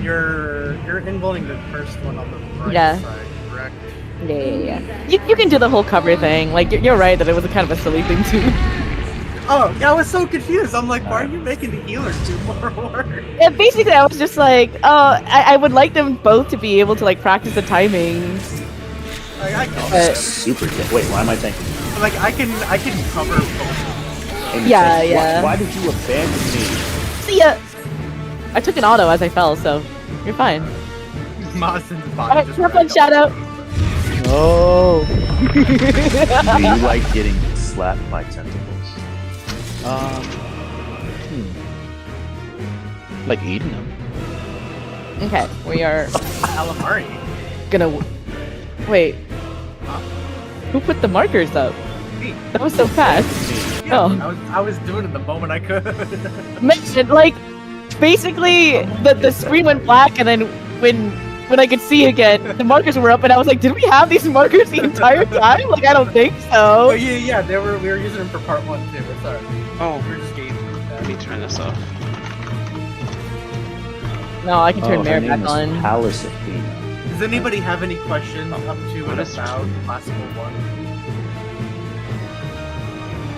You're involving the first one on the right Yeah. side, correct? Yeah. You can do the whole cover thing. Like, you're right that it was a kind of a silly thing too. Oh, yeah, I was so confused. I'm like, why are you making the healers do more work? And basically, I was just like, oh, I would like them both to be able to like practice the timing. Like, I can, Super good. Wait, why am I thinking? like I can cover both. And Yeah, it's like, yeah. Why did you abandon me? See ya. I took an auto as I fell, so you're fine. Mazin's body Alright, just have fun, wrecked up. Shadow. No. Do you like getting slapped by tentacles? Like eating them. Okay, we are Calamari. gonna wait. Who put the markers up? Me. That was so fast. Yeah, Oh. I was doing it the moment I could. Man, like basically the screen went black, and then when I could see again, the markers were up, and I was like, did we have these markers the entire time? Like, I don't think Oh so. yeah, we were using them for part 1 too. It's alright. Oh, We were just gaming. let me turn this off. No, I can turn her Mare name back is on. Palace Athena. Does anybody have any questions up to and What is- about Classical 1?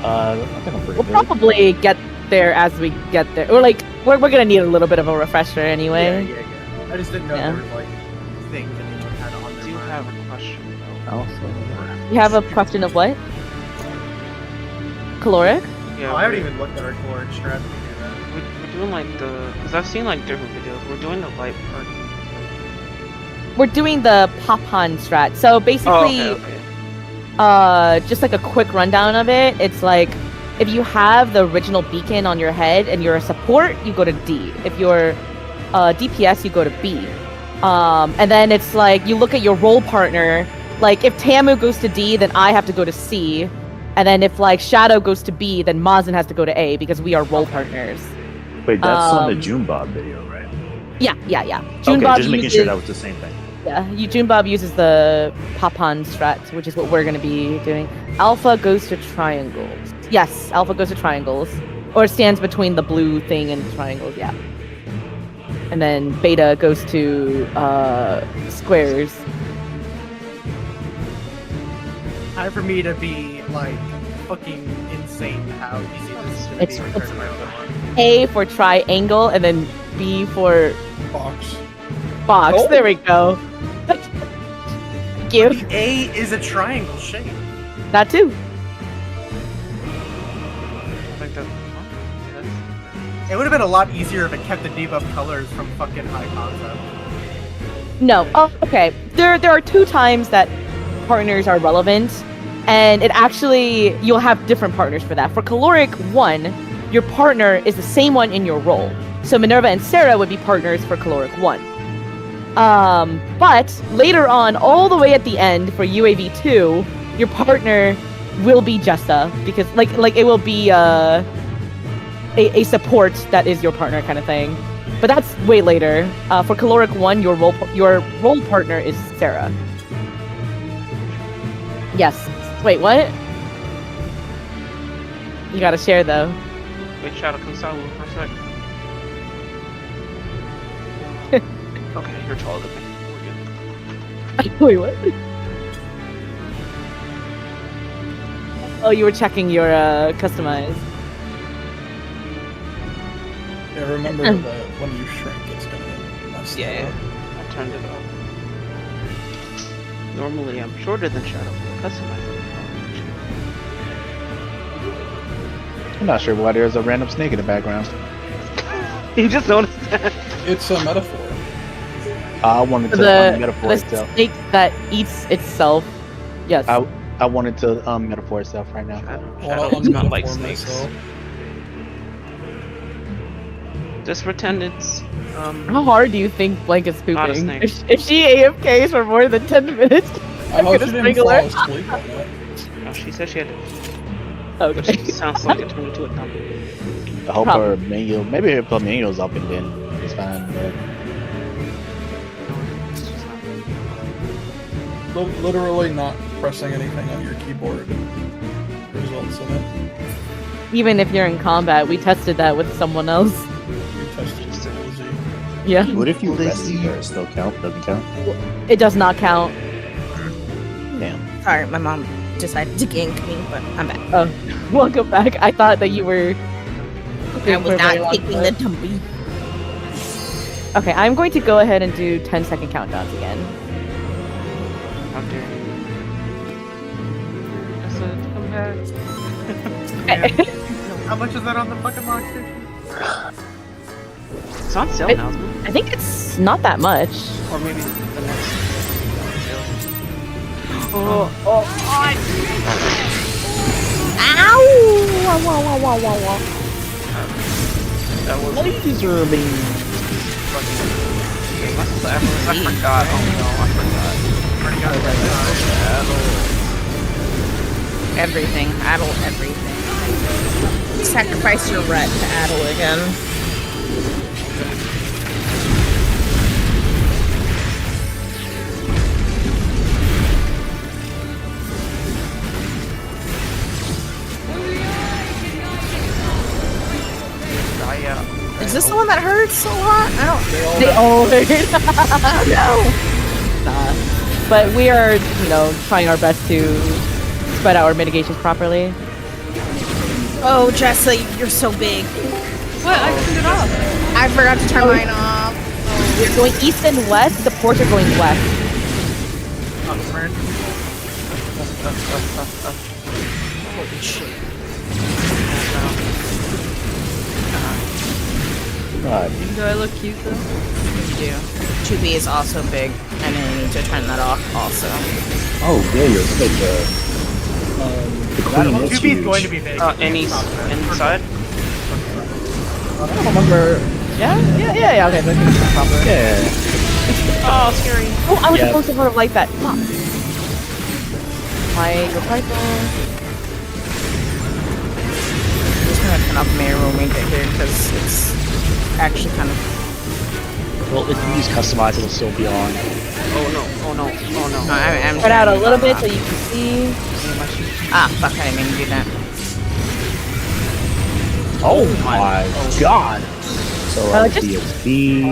I think I'm pretty We'll good. probably get there as we get there, or like we're gonna need a little bit of a refresher anyway. Yeah. I just didn't know Yeah. there was like things anyone had on I their do mind. have a question though. Also, You have a question of what? Caloric? Yeah, Oh, I haven't even looked at our caloric strat. we're doing like the, because I've seen like different videos. We're doing the light party. We're doing the Papan strat. So basically, Oh, okay. just like a quick rundown of it. It's like if you have the original beacon on your head and you're a support, you go to D. If you're DPS, you go to B. And then it's like you look at your role partner. Like if Tamu goes to D, then I have to go to C. And then if like Shadow goes to B, then Mazin has to go to A because we are role partners. wait, that's on the Um, Junebob video, right? Yeah. Okay, Junebob just making uses, sure that was the same thing. Yeah, Junebob uses the Papan strat, which is what we're going to be doing. Alpha goes to triangles. Yes, Alpha goes to triangles. Or stands between the blue thing and triangles, yeah. And then Beta goes to squares. Time for me to be like fucking insane how easy this is gonna It's- be compared to my other one. A for triangle, and then B for Box. box. Oh. There we go. Thank you. The A is a triangle shape. That too. Like the, yeah, that's, It would have been a lot easier if it kept the debuff colors from fucking high concept. No. Oh, okay. There are 2 times that partners are relevant, and it actually you'll have different partners for that. For caloric 1, your partner is the same one in your role. So Minerva and Sarah would be partners for caloric 1. But later on, all the way at the end for UAV 2, your partner will be Jessa because like it will be a support that is your partner kind of thing. But that's way later. For caloric 1, your role partner is Sarah. Yes. Wait, what? You gotta share though. wait, Shadow, can you stop moving for a sec? Okay, you're taller than me. We're good. Wait, what? Oh, you were checking your customize. Yeah, remember that when you shrink, it's gonna mess that Yeah, up. I turned it off. Normally I'm shorter than Shadow. Customize it. I'm not sure why there's a random snake in the background. You just noticed that. It's a metaphor. I wanted to metaphor The itself. snake that eats itself. Yes. I wanted to metaphor itself right now. Shadow, Well, Shadow I'll does not like metaphor snakes. myself. Just pretend it's How hard do you think Blanket's Not a pooping? snake. If she AFKs for more than 10 minutes, I hope gonna she didn't strangle fall her. asleep on it. no, she said she had okay. which sounds like it turned into a dump. I hope Probably. her menu, maybe her put menus up and then it's fine. But Literally not pressing anything on your keyboard results in it. Even if you're in combat, we tested that with someone else. We tested it easy. Yeah, What if you rescue her? Still count? Doesn't count? it does not count. Damn. Sorry, my mom decided to gank me, but I'm back. Oh, welcome back. I thought that you were. I was not taking the dumpy. Okay, I'm going to go ahead and do 10-second countdowns again. How dare you? I said, come back. How much is that on the fucking lock station? It's on sale now, isn't it? I think it's not that much. Or maybe the next sale. Oh, Ow! Wow, wow, wow, wow, wow, wow. That was Laser beam. I forgot. Oh no, I forgot. Everything. Addle everything. Sacrifice your ret to addle again. Is this the one that hurts so hot? I don't. they all hurt. No. Nah. But we are, trying our best to spread out our mitigations properly. Oh, Jessa, you're so big. What? I turned it off. I forgot to turn mine off. We're going east and west. The ports are going west. Holy shit. God. Do I look cute though? You do. 2B is also big. I know you need to turn that off also. Oh, yeah, you're right. The queen is 2B is huge. going to be big. Inside? I don't remember. Yeah. Okay, that's proper. Yeah. Oh, scary. Oh, I was Yeah. supposed to sort of like that. Fuck. My rifle. I'm just gonna turn off mirror when we get here because it's actually kind of. Well, if you use customize, it'll still be on. Oh no. I'm Spread out a turning little that bit off. so you can see. Ah, fuck! I didn't mean to do that. Oh my god! So I would be a B.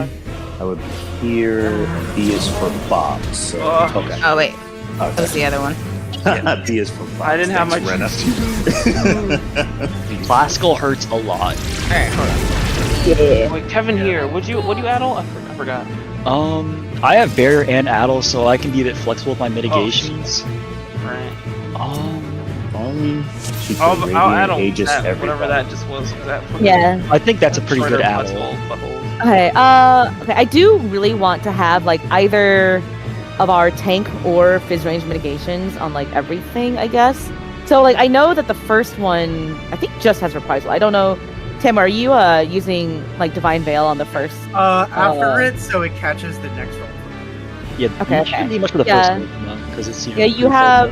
I would be here. And B is for Bob. So okay. Oh wait, that was the other one. B is for Bob. I didn't have my Rena. Classical hurts a lot. All right, hold on. Yeah. Wait, Kevin here. Would you addle? I forgot. I have barrier and addle, so I can be a bit flexible with my mitigations. Right. Only she could I'll radiate addle ages that, everybody. whatever that just was. That Yeah. I think that's a pretty good addle. Okay. Okay. I do really want to have like either of our tank or fizz range mitigations on like everything, I guess. So like I know that the first one I think just has reprisal. I don't know. Tim, are you using like Divine Veil on the first? After it, so it catches the next one. Yeah, Okay, you shouldn't need much for the Yeah. first one, because it's, Yeah, you have-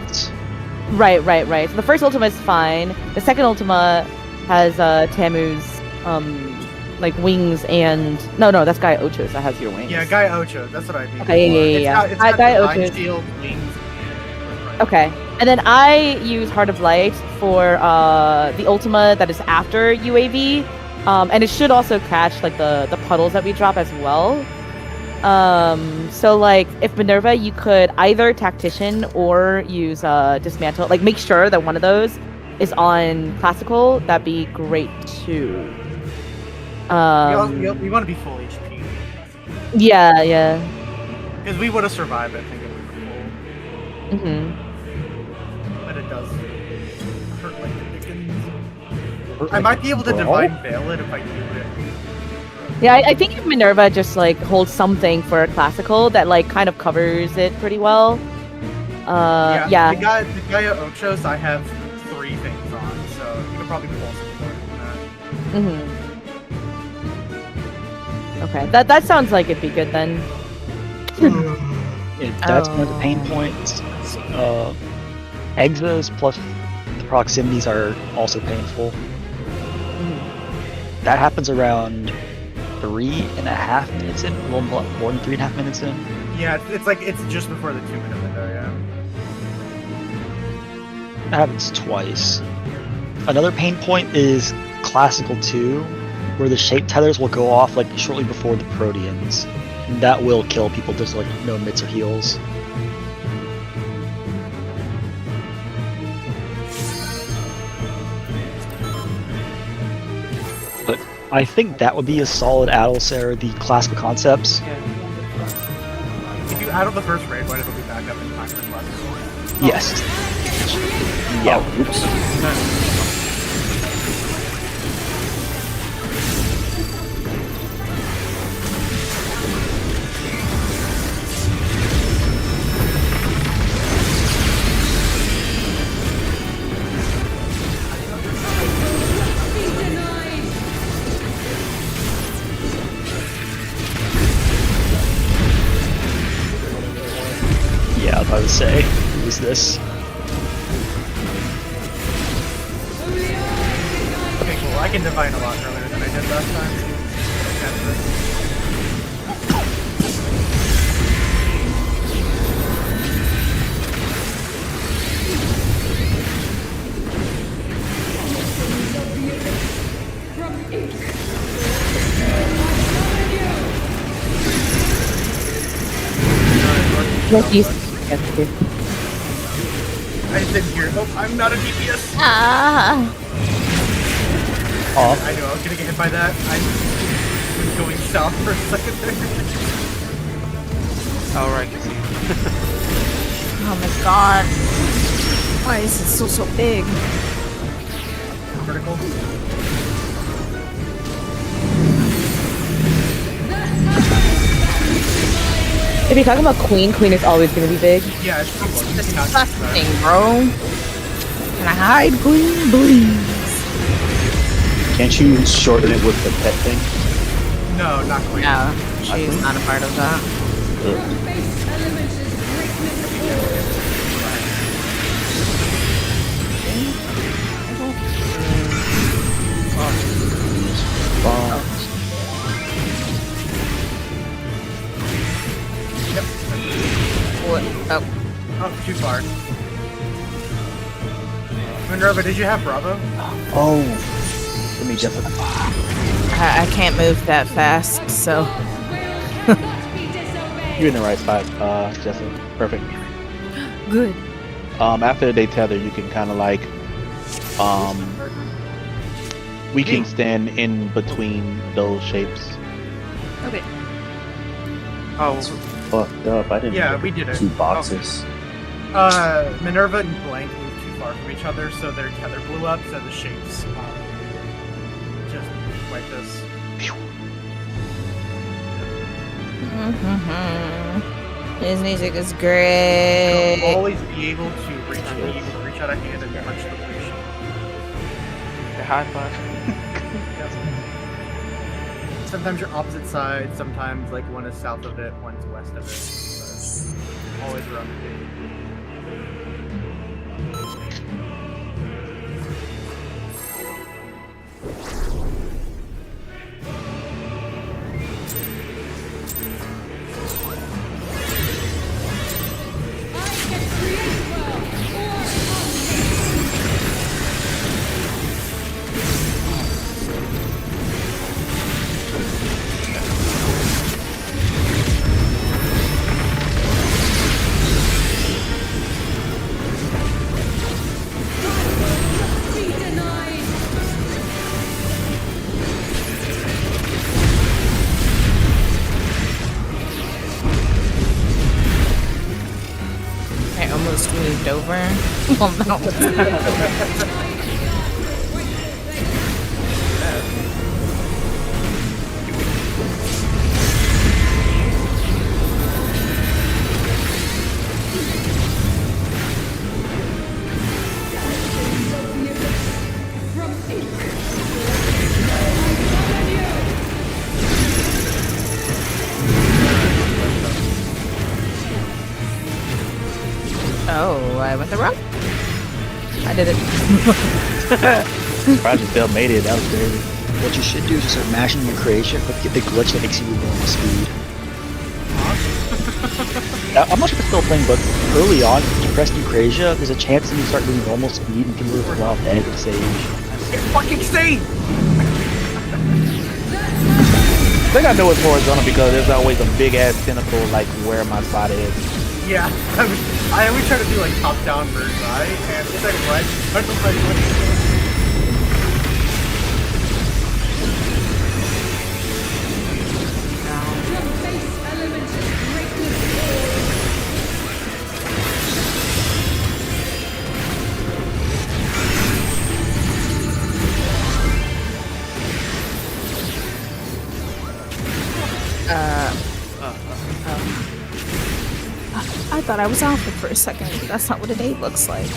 Right. So the first Ultima is fine. The second Ultima has Tamu's like wings and no, that's Gaia Ochos that has your wings. Yeah, Guy Ocho. That's what I mean. Okay, yeah. It's got Guy Divine Ocho's- Shield, wings. Okay. And then I use Heart of Light for the Ultima that is after UAV. And it should also catch like the puddles that we drop as well. So like if Minerva, you could either Tactician or use Dismantle. Like make sure that one of those is on Classical. That'd be great too. We want to be full HP. Yeah. Because we would have survived, I think, if we were full. Mm-hmm. But it does hurt like the dickens. I might be able to Divine Veil it if I do it. Yeah, I think if Minerva just like holds something for a Classical that like kind of covers it pretty well. Yeah. The Gaia Ochos, I have 3 things on, so you could probably pull some more than that. Mm-hmm. Okay, that sounds like it'd be good then. That's one of the pain points. Exos plus the proximities are also painful. That happens around 3.5 minutes in, a little more than 3.5 minutes in. Yeah, it's just before the 2-minute window, yeah. That happens twice. Another pain point is Classical 2. where the shape tethers will go off like shortly before the Proteans. And that will kill people. There's like no mitts or heals. But I think that would be a solid Adulcer, the classical concepts. If you add on the first raid, why it'll be back up in time for class? Yes. Yeah. Oh, oops. Yeah, I was about to say, who's this? Okay, cool. I can divine a lot earlier than I did last time. Northeast. I just didn't hear. Oh, I'm not a DPS. Ah. Oh, I knew I was gonna get hit by that. I was going south for a second there. Alright, Oh my god. Why is it so big? Critical. If you're talking about Queen is always gonna be big. Yeah, it's pretty close. It's not Disgusting, bro. Can I hide, Queen? Please. Can't you shorten it with the pet thing? No, not quite. Yeah, she's not a part of that. What? Oh, Oh, too far. Minerva, did you have Bravo? Oh, let me just. I can't move that fast, so. You're in the right spot, Jesse. Perfect. Good. After they tether, you can kind of like, we can stand in between those shapes. Okay. Oh, Fucked up. I didn't. Yeah, get we did it. 2 boxes. Minerva and Blank moved too far from each other, so their tether blew up, so the shapes just like this. His music is great. You'll always be able to reach out a hand and punch the blue shape. the high five. Sometimes you're opposite sides, sometimes like one is south of it, one's west of it. But always around the table. I almost moved over. Well, no. Oh, I went the wrong. I did it. Project Bell made it. That was crazy. what you should do is just start mashing your creation, but get the glitch that makes you move normal speed. I'm not sure if it's still playing, but early on, if you press Eucrasia, there's a chance that you start doing normal speed and can move well ahead of the stage. It's fucking stage! think I know it's horizontal because there's always a big ass tentacle like where my spot is. Yeah, I always try to do like top down bird's eye, and it's like right, I thought I was Alpha for a second. That's not what a date looks like.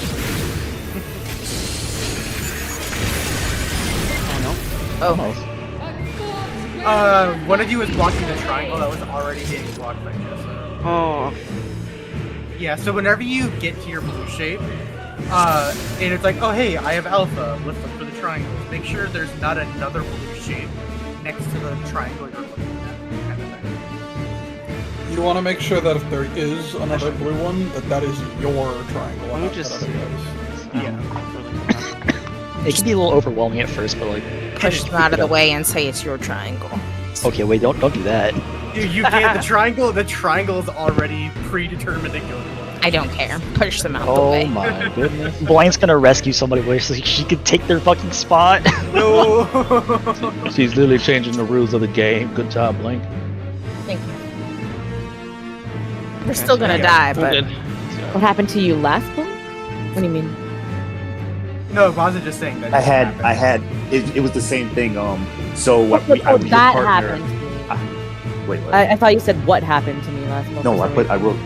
one of you was blocking the triangle that was already being blocked by Jessa. Oh. Yeah, so whenever you get to your blue shape, and it's like, oh hey, I have alpha, let's look for the triangles. Make sure there's not another blue shape next to the triangle you're looking at, kind of thing. You want to make sure that if there is another blue one, that is your triangle. Why don't not you just- that other guy's. Yeah. It can be a little overwhelming at first, but like, Push them out of the way and say it's your triangle. okay, wait, don't do that. You can't, the triangle is already predetermined to go to one. I don't care. Push them out the Oh way. my goodness. Blank's gonna rescue somebody where she could take their fucking spot. No! She's literally changing the rules of the game. Good job, Blank. Thank you. We're still gonna die, but What happened to you last one? What do you mean? No, I wasn't just saying that. It was the same thing. So what? I was your that partner. happened to me. Wait, what? I thought you said what happened to me last month. No, I wrote.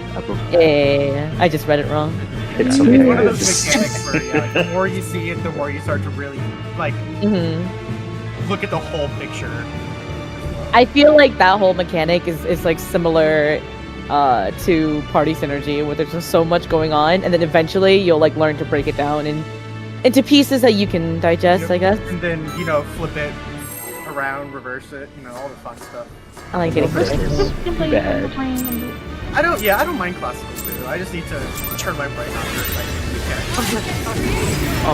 Yeah, I just read it wrong. It's It's okay. one of those mechanics where like, the more you see it, the more you start to really like look at the whole picture. I feel like that whole mechanic is like similar to Party Synergy, where there's just so much going on, and then eventually you'll like learn to break it down into pieces that you can digest, I guess. And then flip it around, reverse it, all the fun stuff. I like getting This is bad. I don't mind classical too. I just need to turn my brain on for like mechanics.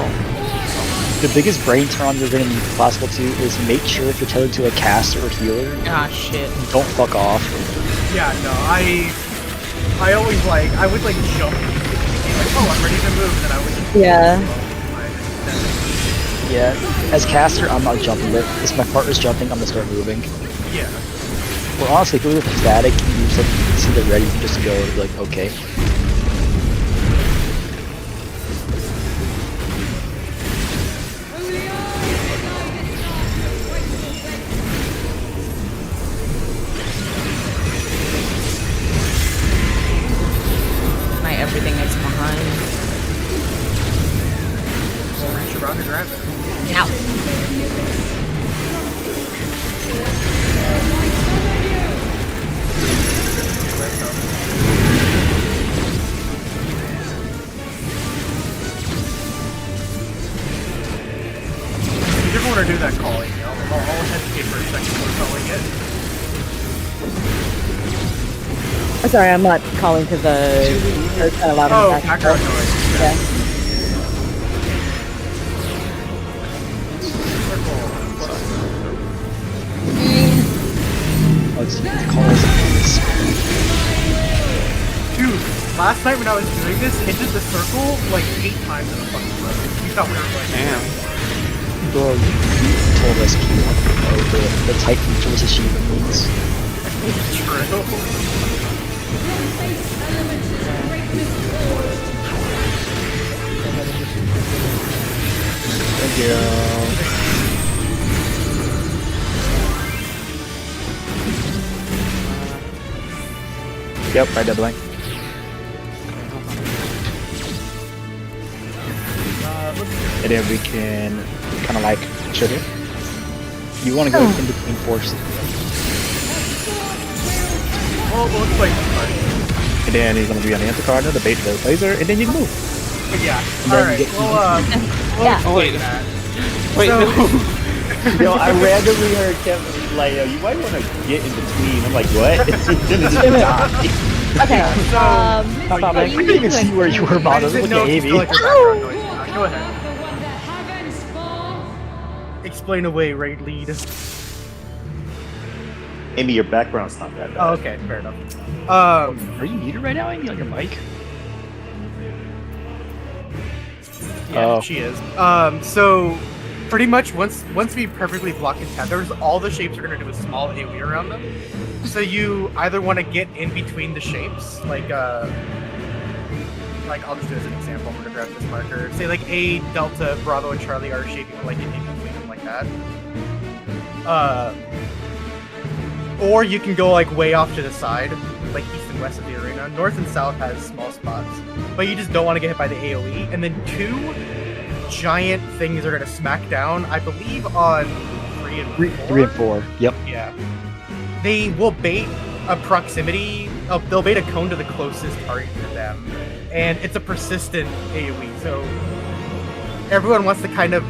The biggest brain turn on you're gonna need for Classical 2 is make sure if you're tethered to a caster or healer, ah shit. don't fuck off. Yeah, no, I always I would jump and be like, oh, I'm ready to move, and then I would just Yeah, as caster, I'm not jumping, but if my partner's jumping, I'm gonna start moving. yeah. Well, honestly, if it was static, you just see the ready, you can just go, like, okay. My everything is behind. Reach around and grab it. Now. You never want to do that calling. I'll hesitate for a second before calling it. I'm sorry, I'm not calling because it's kind of loud. Oh, in the background noise. Yeah. Let's see the calls. Dude, last night when I was doing this, hinted the circle 8 times in a fucking row. You thought we were like, Damn. Bro, you told us if you want to know the type features achievement means. true. Thank you. Yep, right there, Blank. And then we can kind of chill here. You want to go in between forces. Well, let's play this part. And then he's gonna be on the anti-cardinal, the bait, the laser, and then you can move. But yeah, And then alright. you get- Well, Yeah. Oh wait. that. Wait, So- no. Yo, I randomly heard Kevin like, yo, you might want to get in between. I'm like, what? It's gonna just die. Okay. So, I couldn't even see where you were, I Mono. just Look didn't know at if you Amy. feel like your background noise. Go ahead. Explain away, raid lead. Amy, your background's not that bad. Oh, okay, fair enough. Are you muted right now, Amy, on your mic? Yeah, Oh. she is. So pretty much once we perfectly block and tethers, all the shapes are gonna do a small AoE around them. So you either want to get in between the shapes, like I'll just do as an example. I'm gonna grab this marker. Say like A, Delta, Bravo, and Charlie are shaping like in between them like that. Or you can go like way off to the side, like east and west of the arena. North and south has small spots, but you just don't want to get hit by the AoE. And then 2 giant things are gonna smack down, I believe, on 3 and 4. 3 and 4. Yep. Yeah. They will bait a proximity. They'll bait a cone to the closest target to them, and it's a persistent AoE. So everyone wants to kind of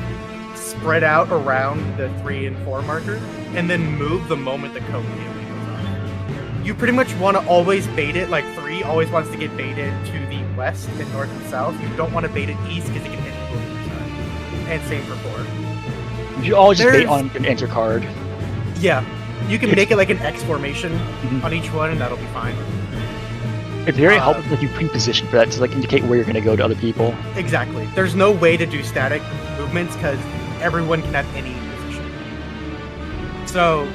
spread out around the 3 and 4 marker, and then move the moment the cone AoE goes off. You pretty much want to always bait it. Like 3 always wants to get baited to the west and north and south. You don't want to bait it east because it can hit people on the side. And same for 4. You always just bait There's- on an enter card. Yeah. You can make it like an X formation Mhm. on each one, and that'll be fine. It's very helpful if you pre-position for that to like indicate where you're going to go to other people. Exactly. There's no way to do static movements because everyone can have any position. So,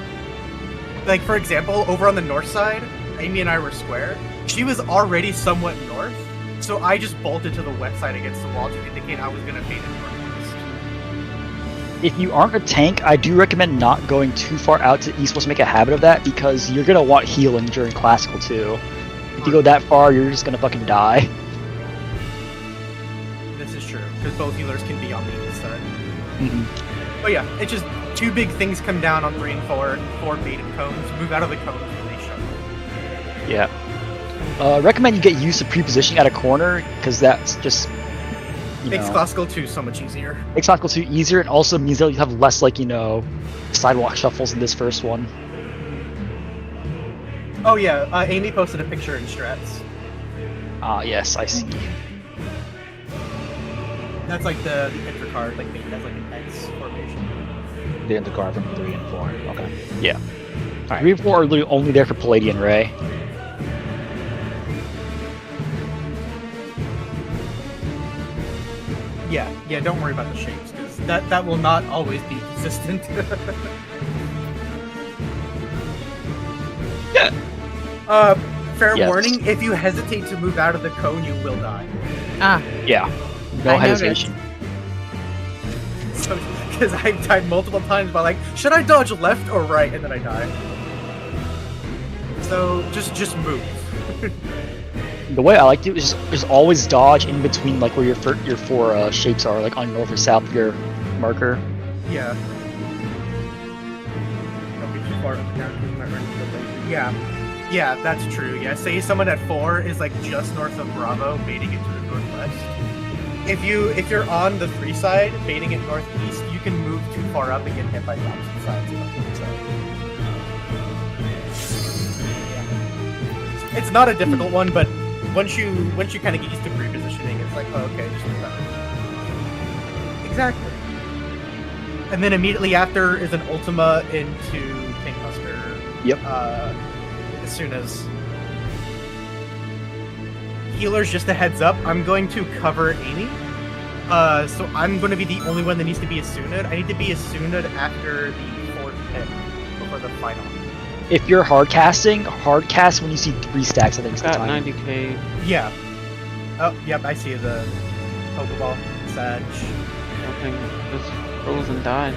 like for example, over on the north side, Amy and I were square. She was already somewhat north, so I just bolted to the west side against the wall to indicate I was going to bait it northwest. If you aren't a tank, I do recommend not going too far out to east. Supposed to make a habit of that because you're going to want healing during classical too. If you go that far, you're just going to fucking die. This is true because both healers can be on the east side. Mhm. But yeah, it's just 2 big things come down on 3 and 4. 4 baited cones. Move out of the cones when they show. Yeah. Recommend you get used to pre-positioning at a corner because that's just Makes classical 2 so much easier. makes classical 2 easier and also means that you have less like sidewalk shuffles in this first one. Oh yeah, Amy posted a picture in strats. Ah, yes, I see. That's like the enter card, like made as like an X formation. The intercard from 3 and 4. Okay. Yeah. 3 and 4 are literally only there for Palladian Ray. Yeah, don't worry about the shapes because that will not always be consistent. Yeah. Fair Yes. warning: if you hesitate to move out of the cone, you will die. Ah, Yeah. No I noticed. hesitation. So, because I've died multiple times by like, should I dodge left or right, and then I die. So just move. The way I like to do is just always dodge in between like where your 4 shapes are, like on north or south of your marker. Yeah. Don't be too far up and down because you might run into the laser. Yeah, that's true. Yeah, say someone at 4 is like just north of Bravo, baiting it to the northwest. If you're on the 3 side, baiting it northeast, you can move too far up and get hit by the opposite sides. So, yeah. It's not a difficult one, but once you kind of get used to pre-positioning, it's like, oh, okay, just move out. Exactly. And then immediately after is an Ultima into Tankbuster. Yep. As soon as healers, just a heads up, I'm going to cover Amy. So I'm going to be the only one that needs to be Asuna'd. I need to be Asuna'd after the 4th hit before the final. If you're hard cast when you see 3 stacks, I think it's the Got time. 90k. Yeah. Oh, yep, I see the Pokeball. Sag. Nothing. Just froze and died.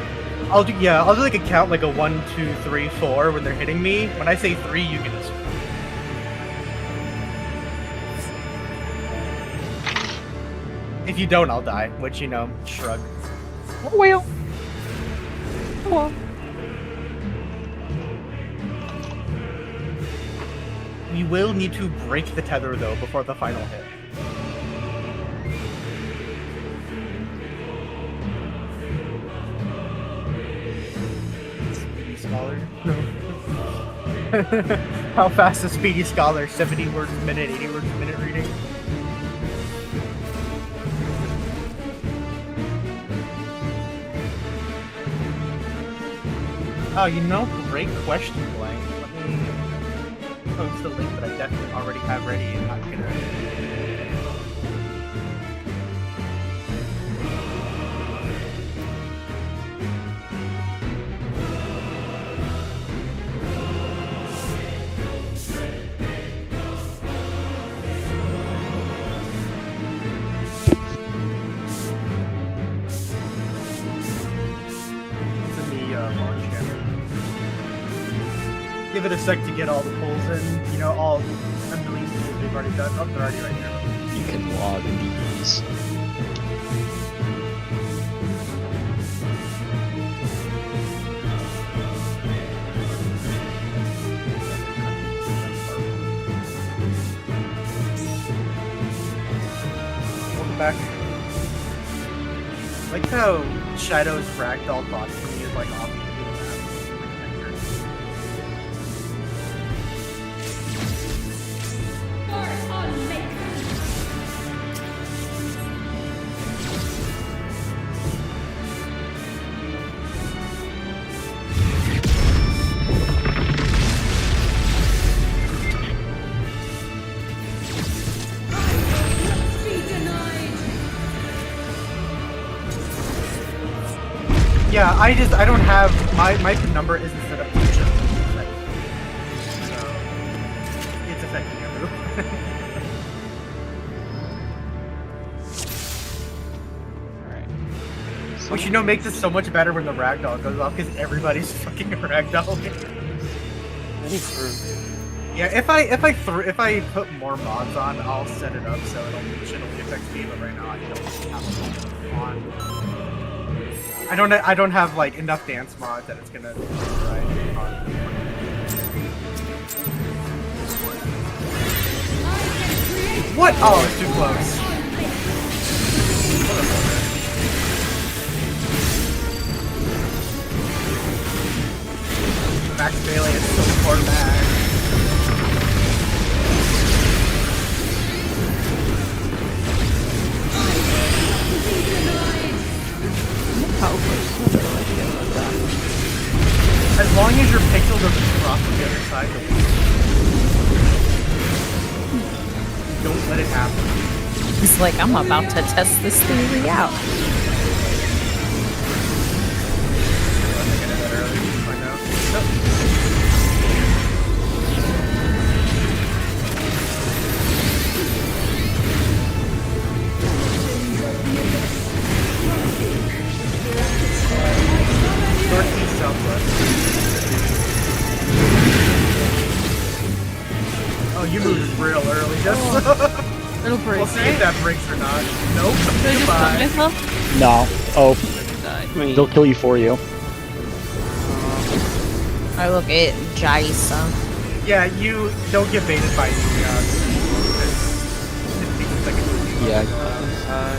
I'll do like a count, like a 1, 2, 3, 4 when they're hitting me. When I say 3, you can just. If you don't, I'll die. Which shrug. Oh well. Oh well. We will need to break the tether though before the final hit. Speedy Scholar? No. How fast is Speedy Scholar? 70 words a minute, 80 words a minute reading? Oh, great question, Blank. Let post a link that I definitely already have ready and not gonna. Launch camera. Give it a sec to get all the polls in. You know, all a million polls they've already done. Oh, they're already right here. You can log these. Welcome back. I like how Shadow's ragdoll body for me is like off the map. Yeah, I don't have my number isn't set up to just so it's affecting everyone. Alright. Which, you know, makes it so much better when the ragdoll goes off because everybody's fucking ragdoll. Yeah, if I put more mods on, I'll set it up so it'll affect me. But right now I don't have it on. I don't have like enough dance mods that it's gonna right. What? Oh, it's too close. Max Bailey is so far back. As long as your pixel doesn't cross to the other side, don't let it happen. It's like, I'm about to test this theory out. Northeast, southwest. Oh, you moved real early. Just Little break. we'll see if that breaks or not. Nope. Goodbye. No. Oh, Wait, they'll kill you for you. I look at Jaisa. Yeah, you don't get baited by the Yeah.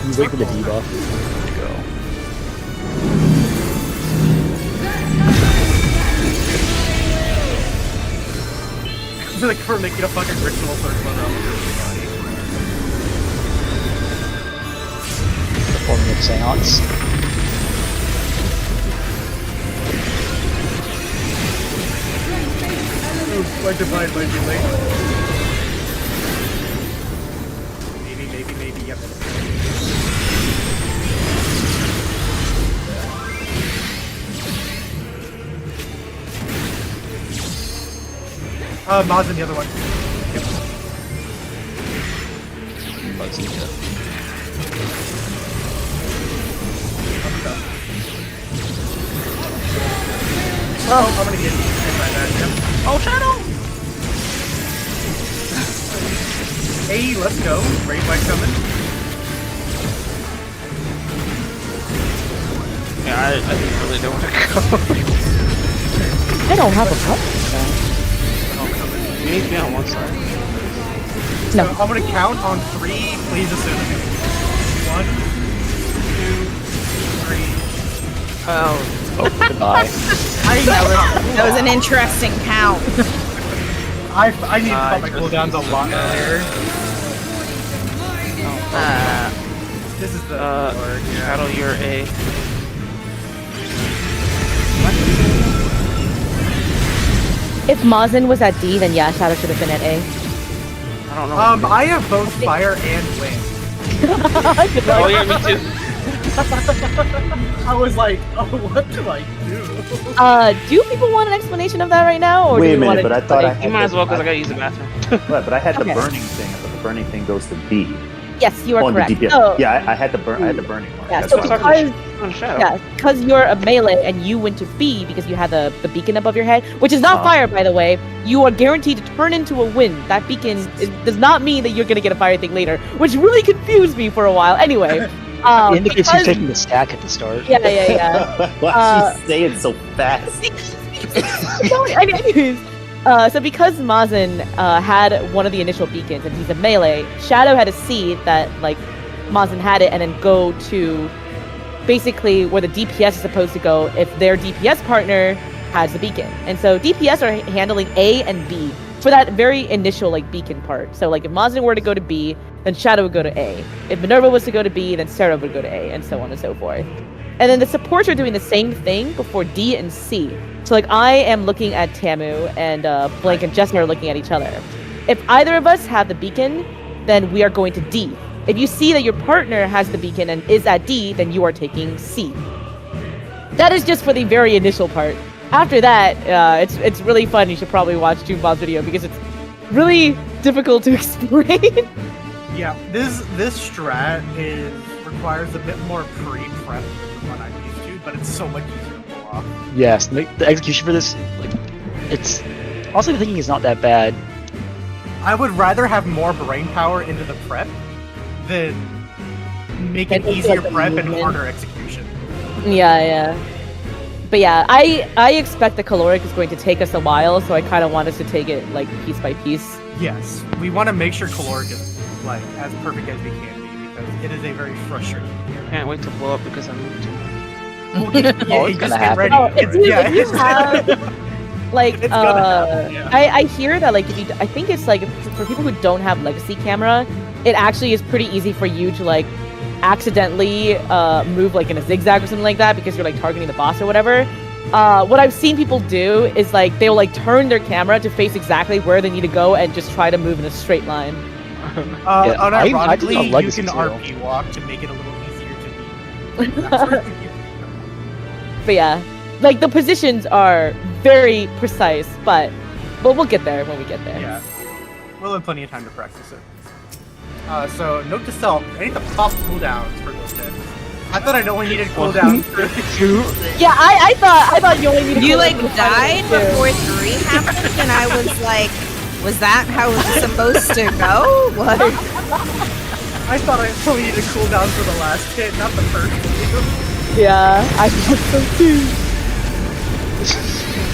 You wait for the debuff. Go. I feel like we're making a fucking ritual circle around everybody. Performing a seance. Ooh, my divine might be late. Maybe, yep. Ma's in the other one. Yep. Oh, I'm gonna get hit by that, yep. Oh, Shadow! Hey, let's go. Raid White coming. yeah, I really don't want to go. I don't have a cup. You need to be on one side. So I'm gonna count on 3. Please assume. 1, 2, 3. Oh, Oh, goodbye. that was an interesting count. I need to put my cooldowns a lot earlier. This is the word, yeah. Shadow, you're a. If Mazin was at D, then yeah, Shadow should have been at A. I don't know. I have both fire and wind. Oh yeah, me too. I was like, oh, what do I do? Do people want an explanation of that right now, or Wait do a you want minute, but I thought I had You might as well because I I, gotta use the bathroom. but I had the Okay. burning thing. I thought the burning thing goes to B. Yes, you are Oh, and correct. the DPS. So, Yeah, I had the burning one. yeah, That's so what What's I was- because on Shadow? yeah, because you're a melee and you went to B because you had the beacon above your head, which is not fire, by the way. You are guaranteed to turn into a wind. That beacon does not mean that you're gonna get a fire thing later, which really confused me for a while. Anyway, It indicates you're taking the stack at the start. yeah. Why is she saying so fast? No, anyways, so because Mazin had one of the initial beacons and he's a melee, Shadow had to see that like Mazin had it and then go to basically where the DPS is supposed to go if their DPS partner has the beacon. And so DPS are handling A and B for that very initial like beacon part. So like if Mazin were to go to B, then Shadow would go to A. If Minerva was to go to B, then Sarah would go to A, and so on and so forth. And then the supports are doing the same thing before D and C. So like I am looking at Tamu and Blake and Jessica are looking at each other. If either of us have the beacon, then we are going to D. If you see that your partner has the beacon and is at D, then you are taking C. That is just for the very initial part. After that, it's really fun. You should probably watch Junebob's video because it's really difficult to explain. Yeah, this strat requires a bit more pre-prep than what I'm used to, but it's so much easier to pull off. Yes, the execution for this, like, it's honestly the thinking is not that bad. I would rather have more brain power into the prep than make an I think easier like the prep and movement. harder execution. Yeah. But yeah, I expect the caloric is going to take us a while, so I kind of want us to take it like piece by piece. Yes, we want to make sure caloric is like as perfect as we can be because it is a very frustrating. Can't wait to blow up because I moved too much. Oh, it's just gonna get happen. ready. Oh, if you it's- have like It's gonna happen, yeah. I hear that like if you I think it's like for people who don't have legacy camera, it actually is pretty easy for you to like accidentally move like in a zigzag or something like that because you're like targeting the boss or whatever. What I've seen people do is like they'll like turn their camera to face exactly where they need to go and just try to move in a straight line. I Unironically, did not like you this can material. RP walk to make it a little easier to be. But yeah, like the positions are very precise, but we'll get there when we get there. Yeah, we'll have plenty of time to practice it. So note to self: I need to pop cooldowns for those hits. I thought I only needed cooldowns for Yeah, I thought you only needed You to like go to died two. before 3 happened, and I was like, was that how it was supposed to go? What? I thought I only needed cooldowns for the last hit, not the first two. Yeah, I thought so too.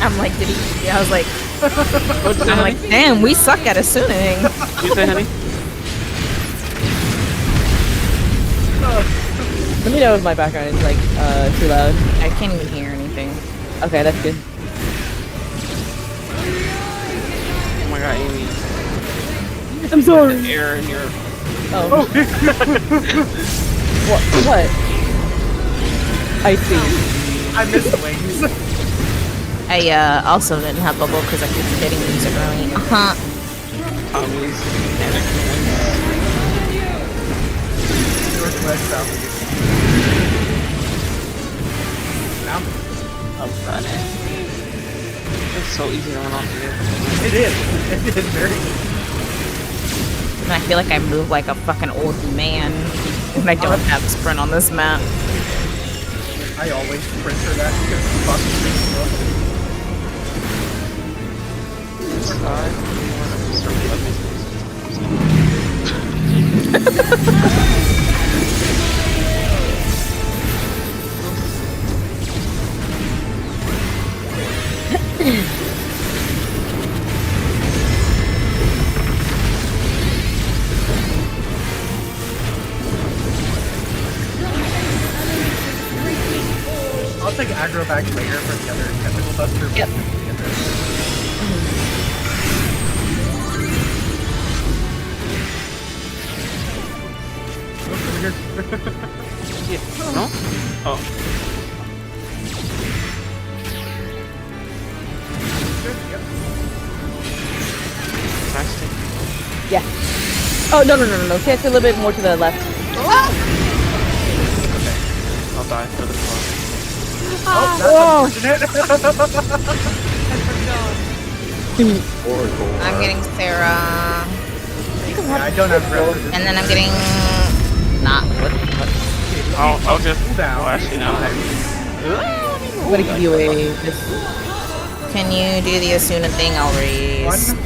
I'm like, did he? I was like, I'm like, damn, we suck at assuming. You say, honey? Let me know if my background is like too loud. I can't even hear anything. Okay, that's good. Oh my god, Amy. I'm sorry. The air in your. Oh. What? I see. I miss the wings. I also didn't have bubble because I keep forgetting music early. Tommy's. Northwest, south. Now? I'm running. It's so easy to run off here. It is. It is very easy. And I feel like I move like a fucking old man when I don't have sprint on this map. I always sprint for that because fuck I'll take aggro back later for the other technical buster. Yep. Yeah. No? Oh. Good, yep. Yeah. Oh no. Okay, it's a little bit more to the left. I'll die for this one. Oh, that's unfortunate. I'm getting Sarah. Yeah, I don't have breath for this. And then I'm getting... Not. What? I'll just... down. Oh, actually, no. I'm gonna give you a... Can you do the Asuna thing? I'll raise. 1,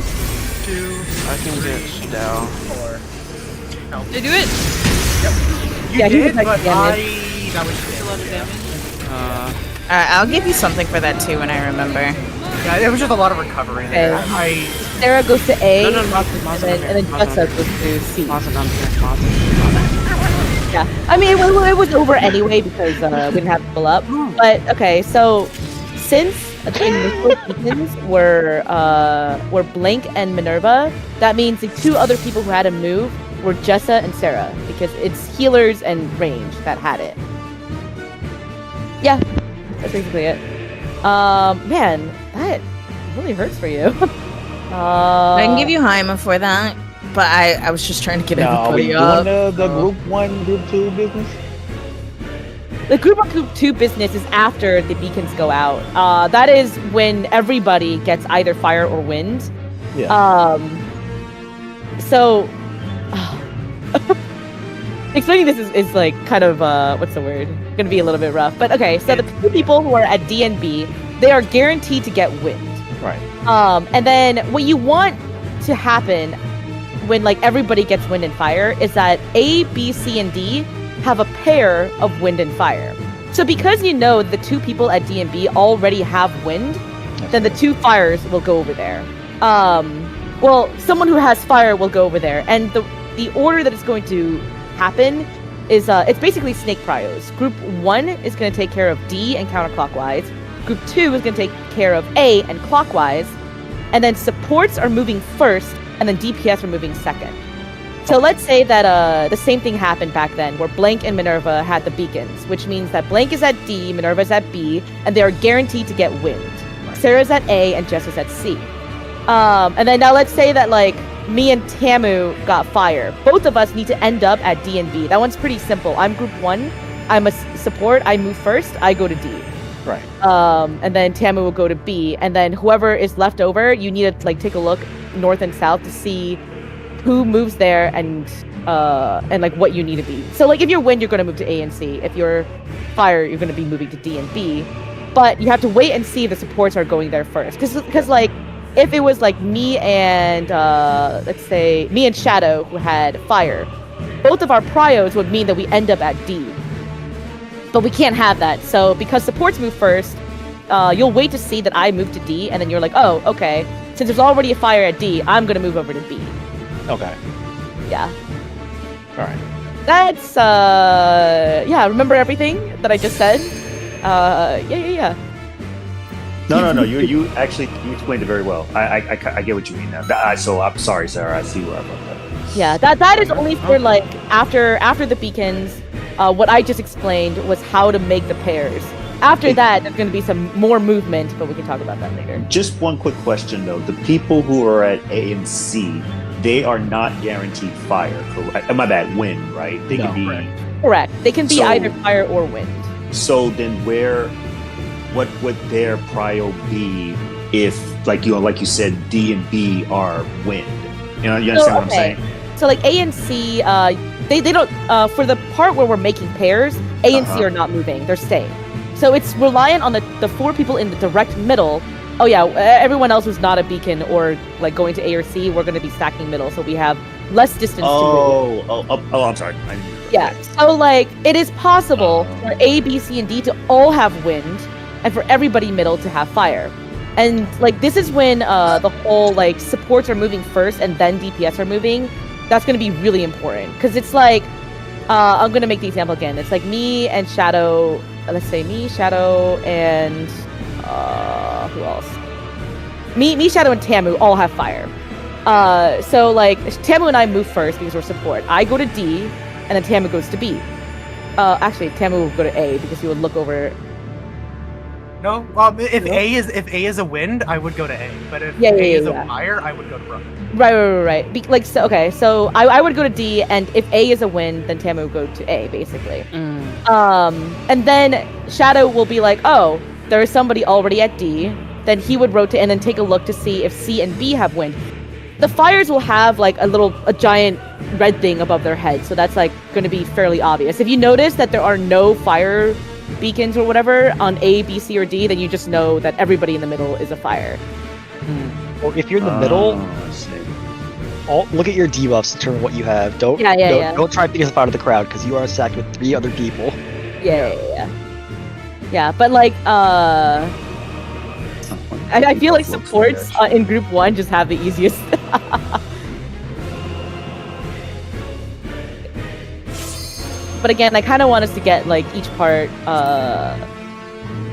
2, I can get Shidao. 4. Did I do it? You Yeah, he was did, like but damage. that was A lot of damage. I'll give you something for that too when I remember. Yeah, it was just a lot of recovery there. Okay. Sarah goes to A, No, Mazin, and then Jessa goes to C. Mazin, I'm here. Mazin. Yeah, I mean, it was over anyway because we didn't have to pull up. But okay, so since the initial beacons were Blank and Minerva, that means the two other people who had to move were Jessa and Sarah because it's healers and range that had it. Yeah, that's basically it. Man, that really hurts for you. I can give you Haima for that, but I was just trying to get Now, are we everybody doing up. the group 1, group 2 business? The group 2 business is after the beacons go out. That is when everybody gets either fire or wind. Yeah. So explaining this is like kind of what's the word? Gonna be a little bit rough. But okay, so the two people who are at D and B, they are guaranteed to get wind. Right. And then what you want to happen when like everybody gets wind and fire is that A, B, C, and D have a pair of wind and fire. So because you know the two people at D and B already have wind, then the two fires will go over there. Well, someone who has fire will go over there, and the order that it's going to happen is it's basically snake prios. Group 1 is going to take care of D and counterclockwise. Group 2 is going to take care of A and clockwise, and then supports are moving first, and then DPS are moving second. So let's say that the same thing happened back then, where Blank and Minerva had the beacons, which means that Blank is at D, Minerva is at B, and they are guaranteed to get wind. Sarah's at A, and Jess is at C. And then now let's say that like me and Tamu got fire. Both of us need to end up at D and B. That one's pretty simple. I'm group 1. I'm a support. I move first. I go to D. Right. And then Tamu will go to B. And then whoever is left over, you need to like take a look north and south to see who moves there and like what you need to be. So like if you're wind, you're going to move to A and C. If you're fire, you're going to be moving to D and B. But you have to wait and see if the supports are going there first. Because like if it was like me and let's say me and Shadow who had fire, both of our prios would mean that we end up at D. But we can't have that. So because supports move first, you'll wait to see that I move to D, and then you're like, oh, okay. Since there's already a fire at D, I'm gonna move over to B. Okay. Yeah. Alright. That's yeah, remember everything that I just said? Yeah. No. You actually you explained it very well. I get what you mean now. So I'm sorry, Sarah. I see where I'm at. Yeah, that is only for like after the beacons. What I just explained was how to make the pairs. After that, there's going to be some more movement, but we can talk about that later. Just one quick question though: the people who are at A and C, they are not guaranteed fire, correct? My bad, wind, right? They can be correct. They can be So- either fire or wind. So then, what would their prio be if, like you said, D and B are wind? You understand what I'm saying? So like A and C, they don't for the part where we're making pairs, A and C are not moving; they're staying. So it's reliant on the 4 people in the direct middle. Oh yeah, everyone else who's not a beacon or like going to A or C, we're going to be stacking middle, so we have less distance to move. I'm sorry. I didn't hear that. Yeah. So like it is possible for A, B, C, and D to all have wind, and for everybody middle to have fire. And like this is when the whole like supports are moving first and then DPS are moving. That's going to be really important because it's like I'm going to make the example again. It's like me and Shadow. Let's say me, Shadow, and who else? Me, Shadow, and Tamu all have fire. So like Tamu and I move first because we're support. I go to D, and then Tamu goes to B. Actually, Tamu will go to A because he would look over. No. If A is a wind, I would go to A. But if Yeah, A is yeah. a fire, I would go to Brooke. Right. So I would go to D, and if A is a win, then Tamu would go to A, basically. And then Shadow will be like, oh, there is somebody already at D. Then he would rotate and then take a look to see if C and B have wind. The fires will have like a giant red thing above their head, so that's like going to be fairly obvious. If you notice that there are no fire beacons or whatever on A, B, C, or D, then you just know that everybody in the middle is a fire. Or if you're in the middle, I see. look at your debuffs to determine what you have. Don't try and pick yourself out of the crowd because you are stacked with 3 other people. Yeah, but like I feel like supports in group 1 just have the easiest. But again, I kind of want us to get like each part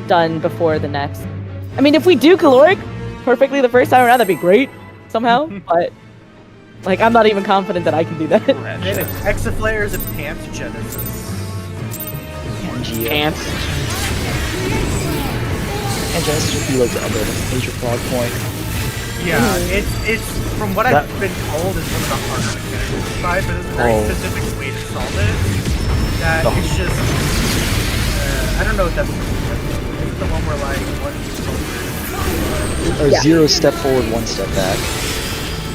done before the next. I mean, if we do caloric perfectly the first time around, that'd be great somehow. But like, I'm not even confident that I can do that. And then it's Exaflares and Pants Genesis. Pants. And just would be like the other major plot point. Yeah, it's from what I've been told is one of the harder mechanics to try, but there's a very specific way to solve it. That it's just I don't know what that's. It's the one where like what? Or 0 step forward, 1 step back.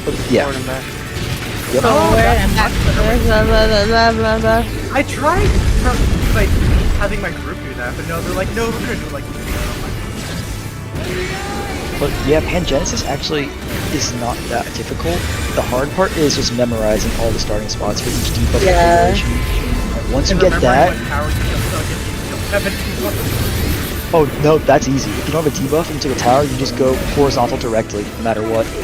But, yeah. Forward and back. Yep. I tried like having my group do that, but no, they're like, no, we're gonna do it like this. But yeah, Pangenesis actually is not that difficult. The hard part is just memorizing all the starting spots for each debuff configuration. Once you get that, oh no, that's easy. If you don't have a debuff into a tower, you just go horizontal directly, no matter what. Is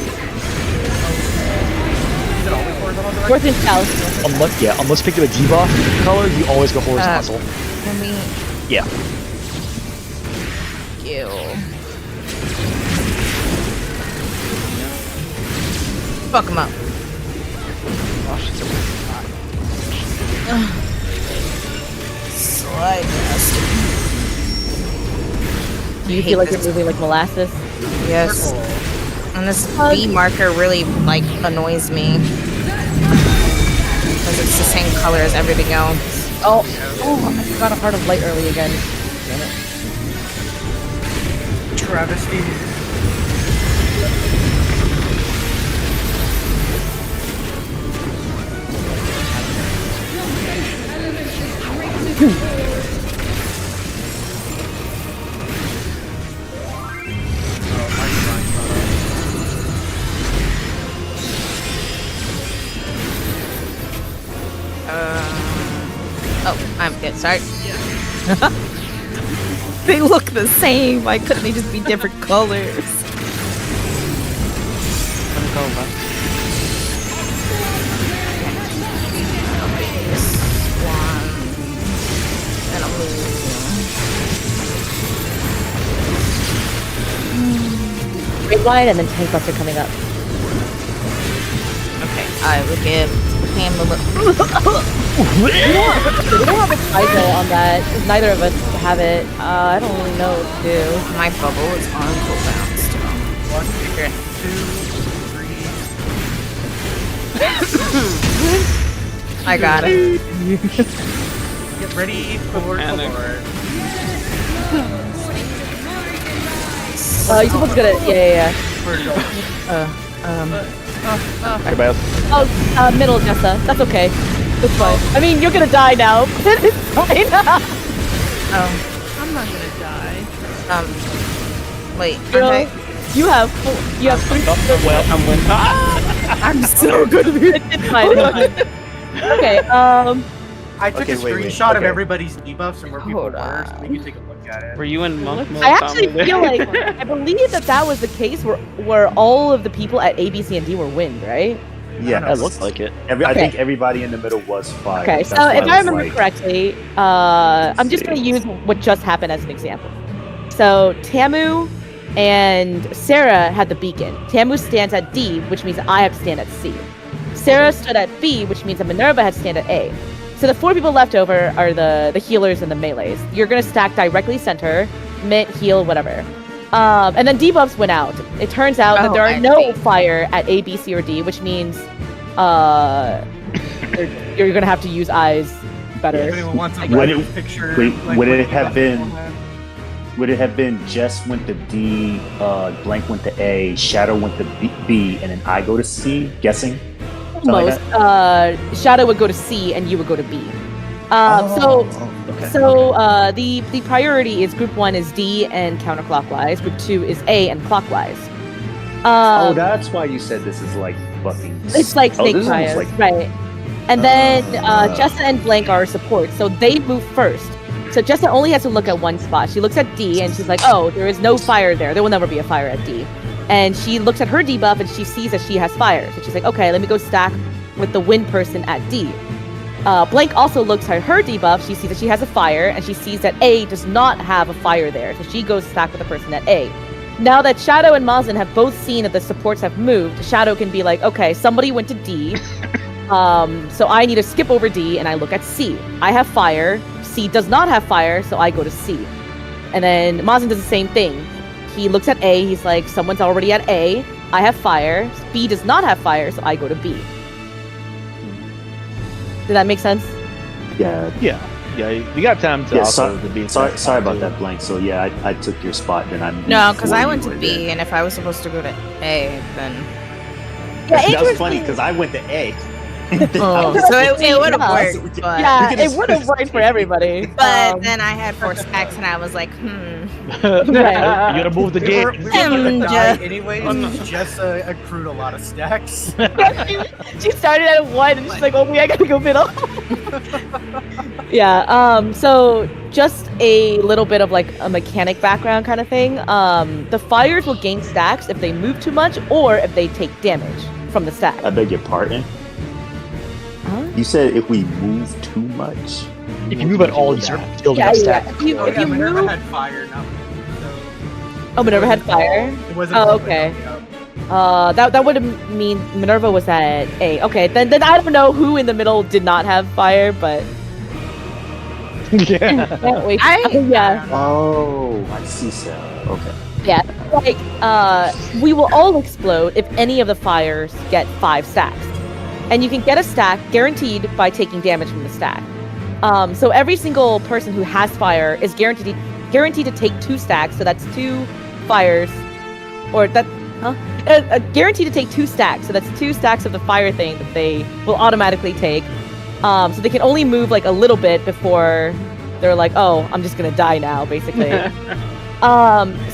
it always horizontal directly? North and south. Unless you pick up a debuff color, you always go horizontal. Can we? Yeah. Ew. Fuck him up. Slide bastard. Do you feel like you're moving like molasses? Yes. And this B marker really like annoys me. Because it's the same color as everything else. Oh, I forgot a Heart of Light early again. Damn it. Travesty. Oh, I'm good. Sorry. They look the same. Why couldn't they just be different colors? Gonna go left. This one. And I'll move. Great Wide and then Tank Buster coming up. Okay, I will give him a look. We don't have a title on that. 'Cause neither of us have it. I don't really know what to do. My bubble is on cooldown still. 1, 2, 3. I got it. Get ready for Panic. caloric. You're supposed to get it. Yeah. Okay, Beth. Oh, middle, Jessa. That's okay. That's fine. I mean, you're gonna die now. It's fine. Oh. I'm not gonna die. Wait. Girl, Okay. you have 3. Well, I'm with. I'm so good at it. It's fine. It's fine. Okay. I took a Okay, wait, screenshot of okay. everybody's debuffs and where people Hold were, so we can take a look at it. Were you in monk mode? I actually Tommy, feel there? like I believe that was the case where all of the people at A, B, C, and D were wind, right? Yeah, That looks like it. I think everybody in the middle was fire. Okay, That's so why if I was remember like- correctly, I'm just going to use what just happened as an example. So Tamu and Sarah had the beacon. Tamu stands at D, which means I have to stand at C. Sarah stood at B, which means that Minerva had to stand at A. So the 4 people left over are the healers and the melees. You're going to stack directly center transmit, heal, whatever. And then debuffs went out. It turns out that Oh, there are I no see. fire at A, B, C, or D, which means you're gonna have to use eyes better. If anyone wants a Would reference it- picture, wait, like, would what it have you been- got beforehand. Would it have been Jess went to D, Blank went to A, Shadow went to B, and then I go to C? Guessing. Something like Almost. Shadow would go to C, and you would go to B. So okay. the priority is group 1 is D and counterclockwise. Group 2 is A and clockwise. Oh, that's why you said this is like fucking. It's like Snake this is almost Fires, right? And then Jessa and Blank are support, so they move first. So Jessa only has to look at one spot. She looks at D and she's like, "Oh, there is no fire there. There will never be a fire at D." And she looks at her debuff and she sees that she has fire. So she's like, "Okay, let me go stack with the wind person at D." Blank also looks at her debuff. She sees that she has a fire, and she sees that A does not have a fire there. So she goes stack with the person at A. Now that Shadow and Mazin have both seen that the supports have moved, Shadow can be like, "Okay, somebody went to D. So I need to skip over D, and I look at C. I have fire. C does not have fire, so I go to C." And then Mazin does the same thing. He looks at A. He's like, "Someone's already at A. I have fire. B does not have fire, so I go to B." Did that make sense? Yeah. Yeah, we got time to Yeah, also to be. Sorry about that, Blank. So yeah, I took your spot. Then I'm. No, because I before went you to were B, there. and if I was supposed to go to A, then Yeah, That was funny because I went to A. oh, so it would have Yeah. worked. But, Yeah, can it would have worked for everybody. but then I had 4 stacks, and I was like, You gotta move the We gate. were gonna die Jeff. anyways. Jess accrued a lot of stacks. She started at 1 and she's like, "Oh, wait, I gotta go middle." Yeah. So just a little bit of like a mechanic background kind of thing. The fires will gain stacks if they move too much or if they take damage from the stack. I beg your pardon. Huh? You said if we move too much. If you move at all, you start building Yeah, up yeah. stack. If you, if Yeah, you Minerva move, had fire, not so. oh, Minerva had fire. It wasn't. Oh, okay. That would mean Minerva was at A. Okay, then I don't know who in the middle did not have fire, but Yeah. can't wait. I- Yeah. Oh, I see. So okay. Yeah, like, we will all explode if any of the fires get 5 stacks. And you can get a stack guaranteed by taking damage from the stack. So every single person who has fire is guaranteed to take 2 stacks, so that's 2 fires, or that, guaranteed to take 2 stacks, so that's 2 stacks of the fire thing that they will automatically take. So they can only move like a little bit before they're like, "Oh, I'm just gonna die now," basically.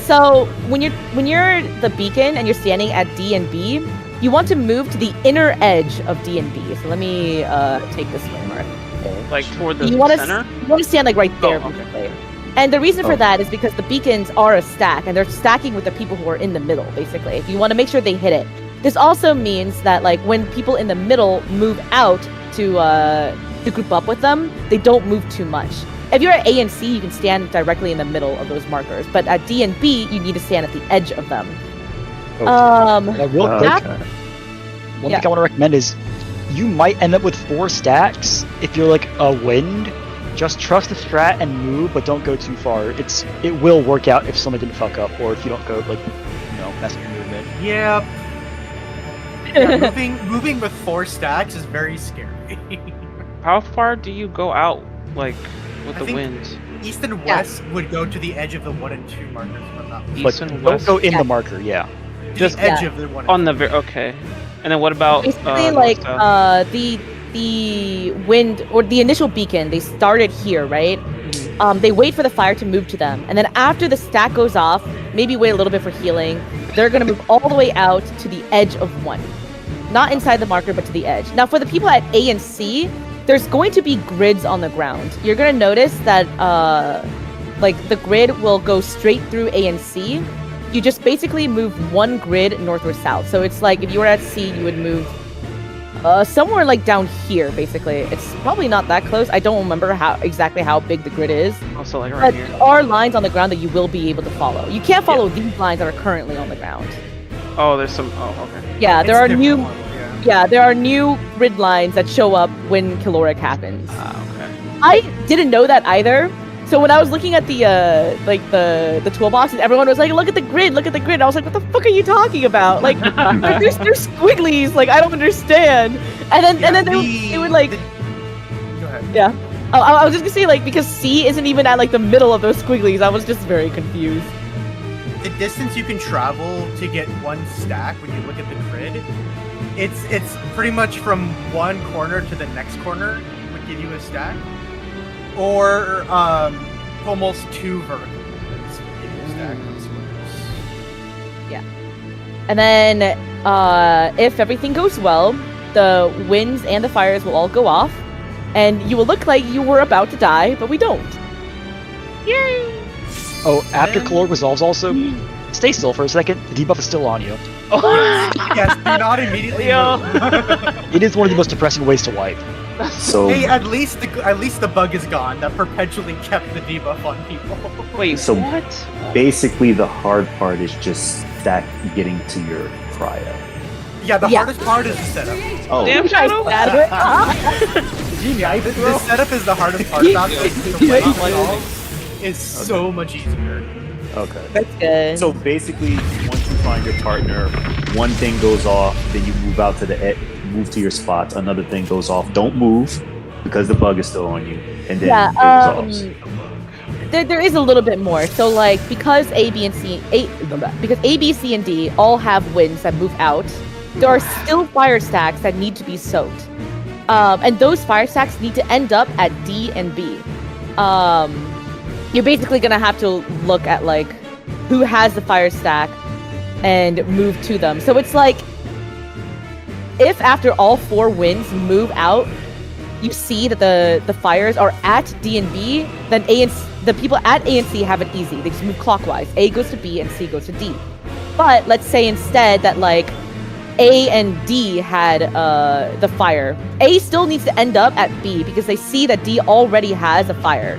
So when you're the beacon and you're standing at D and B, you want to move to the inner edge of D and B. So let me take this landmark. like toward the You want center. to stand like right there, Oh, okay. basically. And the reason for Oh. that is because the beacons are a stack, and they're stacking with the people who are in the middle, basically. If you want to make sure they hit it. This also means that like when people in the middle move out to group up with them, they don't move too much. If you're at A and C, you can stand directly in the middle of those markers, but at D and B, you need to stand at the edge of them. Real quick, Okay. one Yeah. thing I want to recommend is you might end up with 4 stacks if you're like a wind. Just trust the strat and move, but don't go too far. It will work out if someone didn't fuck up, or if you don't go like, mess with your movement. Yeah. Yeah, moving with 4 stacks is very scary. How far do you go out, like with I the think- winds? East and west would go to the edge of the 1 and 2 markers, if I'm not mistaken. But East and don't west go in Yeah. the marker. Yeah. To just- the edge Yeah. of the 1 on the okay. And then what about Basically, north, like south? the wind or the initial beacon, they started here, right? They wait for the fire to move to them, and then after the stack goes off, maybe wait a little bit for healing. They're gonna move all the way out to the edge of 1, not inside the marker, but to the edge. Now, for the people at A and C, there's going to be grids on the ground. You're gonna notice that like the grid will go straight through A and C. You just basically move 1 grid north or south. So it's like if you were at C, you would move somewhere like down here, basically. It's probably not that close. I don't remember exactly how big the grid is. Also like But right here. there are lines on the ground that you will be able to follow. You can't follow these lines that are currently on the ground. Oh, there's some. Oh, okay. Yeah, there It's are a different new. one, yeah. Yeah, there are new grid lines that show up when caloric happens. Ah, okay. I didn't know that either. So when I was looking at the the toolboxes, everyone was like, "Look at the grid! Look at the grid!" I was like, "What the fuck are you talking about? Like, there's squigglies! Like, I don't understand." And then they would like, Go ahead. yeah. I was just gonna say like because C isn't even at like the middle of those squigglies. I was just very confused. The distance you can travel to get one stack when you look at the grid, it's pretty much from one corner to the next corner would give you a stack, or almost 2 vertical ones would give you a stack. Yeah. And then if everything goes well, the winds and the fires will all go off, and you will look like you were about to die, but we don't. Yay! Oh, after caloric resolves also, stay still for a second. The debuff is still on you. Yes, do not immediately move. It is one of the most depressing ways to wipe. So Hey, at least the bug is gone that perpetually kept the debuff on people. Wait, So- what? basically, the hard part is just getting to your cryo. Yeah, the Yeah. hardest part is the setup. Oh, Damn, Shadow. Yeah, the setup is the hardest part about this. The way it's solved is so much easier. okay. That's good. So basically, once you find your partner, one thing goes off, then you move out to move to your spots. Another thing goes off. Don't move because the bug is still on you, and then it resolves. There is a little bit more. So like because A, B, C, and D all have winds that move out, there are still fire stacks that need to be soaked, and those fire stacks need to end up at D and B. You're basically gonna have to look at like who has the fire stack and move to them. So it's like if after all 4 winds move out, you see that the fires are at D and B, then the people at A and C have it easy. They just move clockwise. A goes to B and C goes to D. But let's say instead that like A and D had the fire. A still needs to end up at B because they see that D already has a fire.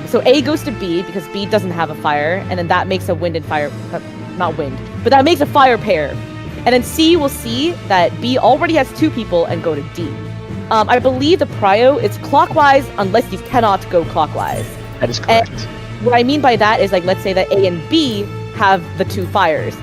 So A goes to B because B doesn't have a fire, and then that makes a wind and fire, not wind, but that makes a fire pair. And then C will see that B already has 2 people and go to D. I believe the prio is clockwise unless you cannot go clockwise. That is correct. What I mean by that is like let's say that A and B have the 2 fires.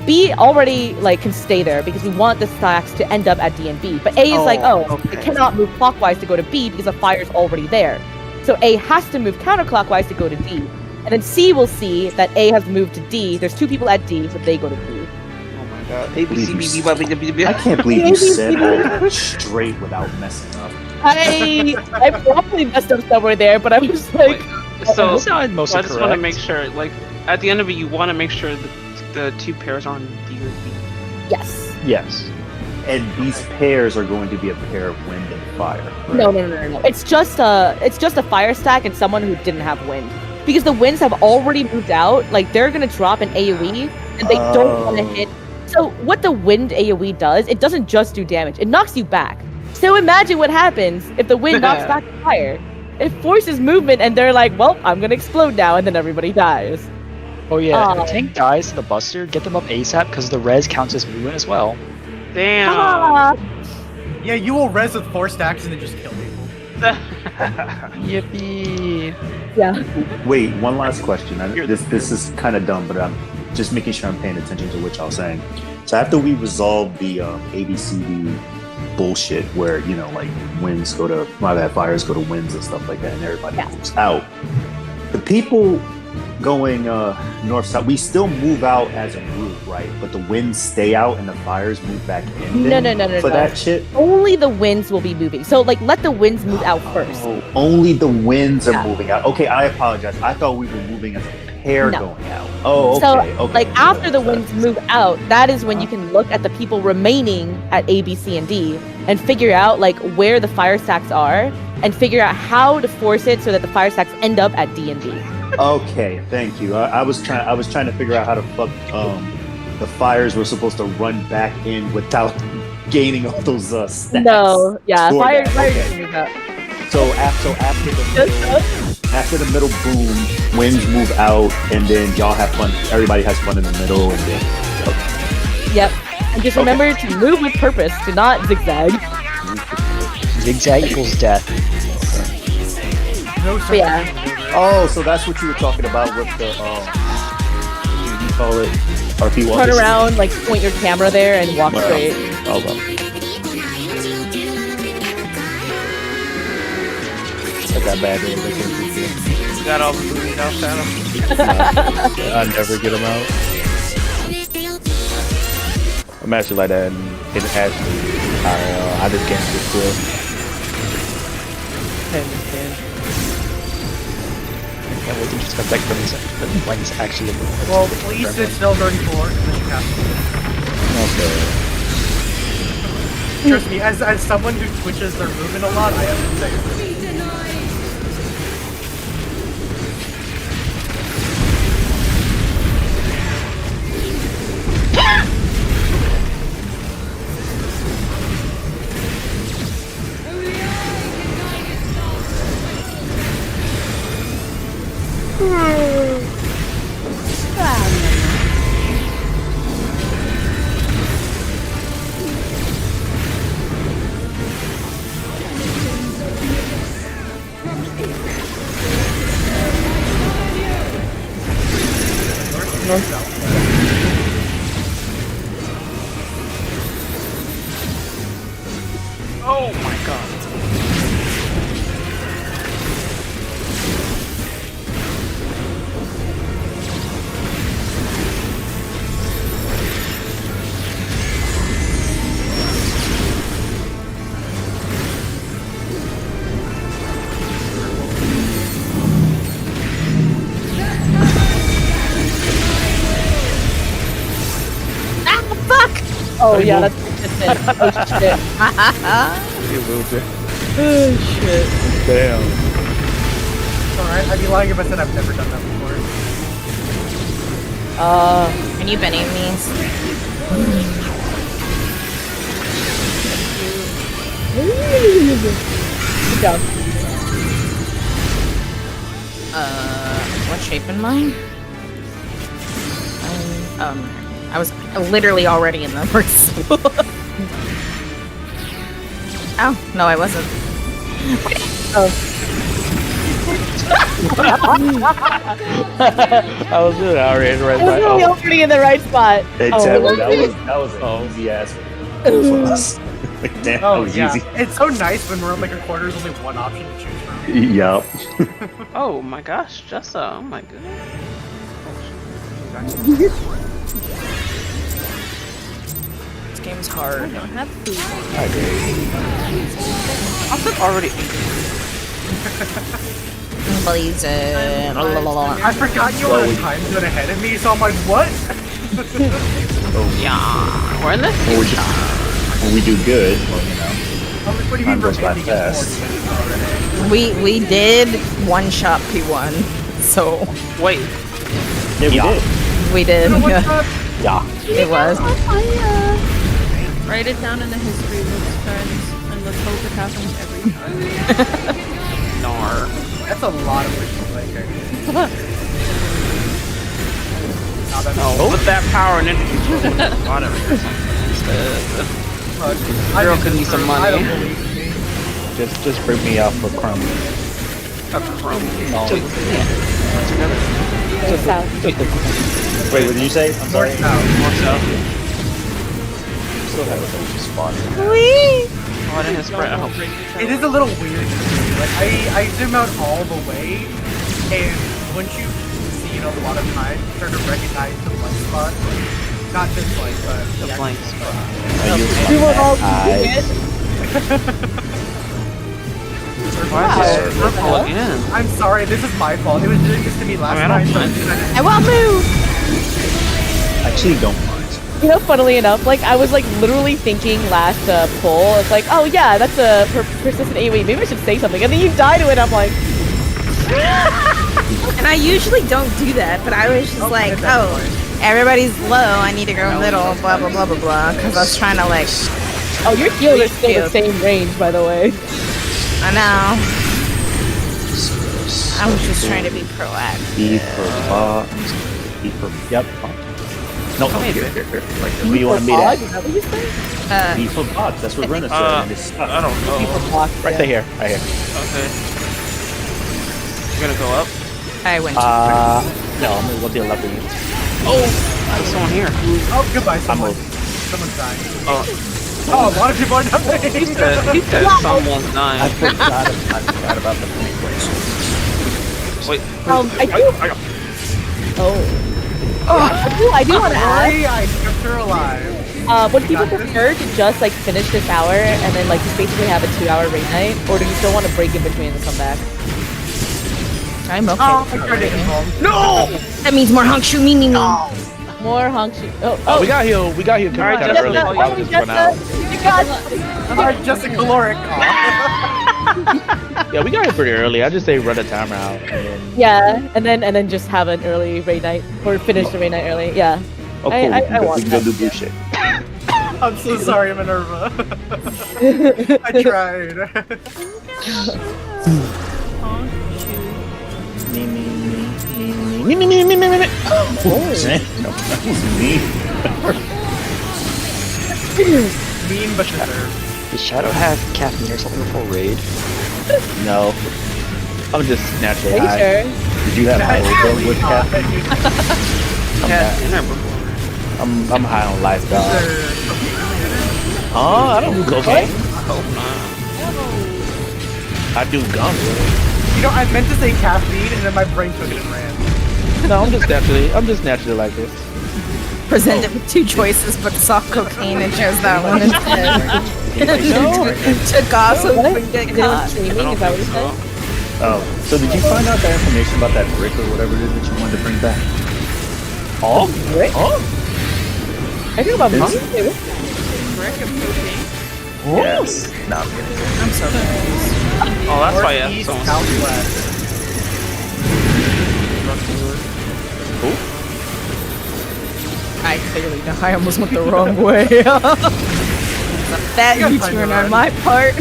B already like can stay there because we want the stacks to end up at D and B. But A is like, oh, okay. it cannot move clockwise to go to B because the fire's already there. So A has to move counterclockwise to go to D. And then C will see that A has moved to D. There's 2 people at D, so they go to D. Oh my god. A, B, C, B, D, Y, B, W, B. I can't believe you said all that straight without messing up. I probably messed up somewhere there, but I was like, So, Sounded I mostly just want to correct. make sure, like, at the end of it, you want to make sure that the 2 pairs are on D or B. yes. Yes. And these pairs are going to be a pair of wind and fire. Right? No. It's just a fire stack and someone who didn't have wind. Because the winds have already moved out, like they're gonna drop an AoE and they don't want to hit. So what the wind AoE does, it doesn't just do damage, it knocks you back. So imagine what happens if the wind knocks back the fire. It forces movement and they're like, well, I'm gonna explode now, and then everybody dies. Oh yeah, if a tank dies to the buster, get them up ASAP because the res counts as movement as well. Damn. Ah, Yeah, you will res with 4 stacks and then just kill people. Yippee! yeah. Wait, one last question. This is kind of dumb, but I'm just making sure I'm paying attention to what y'all saying. So after we resolve the ABCD bullshit, where like winds go to fires go to winds and stuff like that, and everybody moves out, the people going north south, we still move out as a group, right? But the winds stay out and the fires move back in. No. For that shit. Only the winds will be moving. So like let the winds move out first. Oh, only the winds are Yeah. moving out. Okay, I apologize. I thought we were moving as a pair No. going out. Oh, okay. So, okay. like, after the winds move out, that is when you can look at the people remaining at A, B, C, and D and figure out, like, where the fire stacks are and figure out how to force it so that the fire stacks end up at D and B. Okay, thank you. I was trying to figure out how to fuck the fires were supposed to run back in without gaining all those stacks. No, yeah, Toward fire that, just okay. move out. So after the middle boom, winds move out, and then y'all have fun. Everybody has fun in the middle, and then Yep. And just remember to move with purpose, do not zigzag. Zigzag equals death. No But yeah. circling over it. Oh, so that's what you were talking about with the you call it RP walk. Turn around, like point your camera there, and walk Wow. straight. Oh well. I got bad days. I can't do it. Got all the booty out, Shadow. I never get them out. I'm actually like that in Ashley. I just can't sit still. I understand. I can't wait to just come back from this when it's actually a movie. Well, please sit still during floor, and then you have to. Okay. Trust me, as someone who twitches their movement a lot, I have to say. Oh my god. Oh yeah, that's consistent. Oh shit. You loser. Oh shit. Damn. Alright, I'd be lying if I said I've never done that before. Can you Benny these? Good job. What shape in mine? I was literally already in the first school. Oh, no, I wasn't. Oh. I was doing already right I was really already in the right spot. Hey, Oh. Tabby, that was an easy ass one for us. Like, damn, that Oh was yeah, easy. it's so nice when we're in like a corner. There's only one option to choose from. Yup. Oh my gosh, Jessa, oh my goodness. This game's hard. I don't have food. I was already. Blaze it. I forgot you were a time zone ahead of me, so I'm like, what? Yeah, we're in the When we, future. when we do good, well, you know. I'm like, what do you mean Time we're goes by ending at fast. 40 minutes already? We did one shot P1, so Wait, Yeah, we did. we did. You know what's Yeah, up? Yeah. it was. Write it down in the history books, friends, and let's hope it happens every time. nar. That's a lot of wishful thinking. No, with that power and energy, whatever. Look, Girl I'm could use some I money. don't believe me. Just bring me out for crumb. A crumb. No. South. Wait, what did you say? I'm sorry. North south. More so. Still have it, which is fun. Oh, I didn't spread. I hope. It is a little weird to me. Like I zoom out all the way, and once you see it a lot of times, you start to recognize the blank spot. Not just like, but The blank spot. We were all Eyes. Why is this purple again? I'm sorry, this is my fault. It was doing this to me last I don't time. mind. So I won't move. Actually, don't mind. You know, funnily enough, like I was like literally thinking last poll, it's like, oh yeah, that's a persistent AoE. Maybe I should say something, and then you die to it. I'm like, And I usually don't do that, but I was just like, at that oh, everybody's low. I need to go middle. Blah blah blah blah blah. Because I was trying to like, oh, your heal is still the same range, by the way. I know. I was just trying to be proactive. E for box. E for yep. No, Come here, here, here, here. Like, where you want to meet Pod, at? is that what you said? E for box. That's what Renna said. And it's I don't know. People block. Right there, right here. Okay. You're gonna go up? I went. No, I'm gonna go to the left of you. There's someone here. Oh, goodbye, someone. moving. Someone's dying. Oh, Oh, a lot of people are dying. he said someone's I dying. forgot about the point place. Wait. I do. I do want to ask. Sorry, I kept her alive. Would people prefer to just like finish this hour and then like just basically have a 2-hour raid night, or do you still want to break in between and come back? I'm okay. Oh, with I tried to it. get home. No! That means more hunk shoot me. More hunk shoot. Oh, we got healed. We got healed kind of early. Jessica, I'll just run out. you got Just a caloric. Yeah, we got here pretty early. I just say run the timer out. And then... Yeah, and then just have an early raid night or finish the raid night early. Yeah. Oh, cool. I we want can go that. do blue shit. I'm so sorry, Minerva. I tried. Me. No, that was me. Mean but deserved. Does Shadow have caffeine or something before raid? No. I'm just naturally Are you high. sure? Did you have Alpha with caffeine? Had dinner before. I'm high on life, dog. I don't do cocaine. I hope not. I do gum. You know, I meant to say caffeine, and then my brain took it and ran. No, I'm just naturally like this. Presented with two choices, but saw cocaine and chose that one instead. Took off so we wouldn't get Is anyone caught. streaming? I don't Is that what you think said? so. Oh, so did you find out that information about that brick or whatever it is that you wanted to bring back? Oh, Rick? I think about Is- money too. Yes. No, I'm kidding. I'm so confused. Oh, that's why yeah. Northeast, Someone's southwest. I clearly know I almost went the wrong way. That You gotta U-turn find your on own. my part.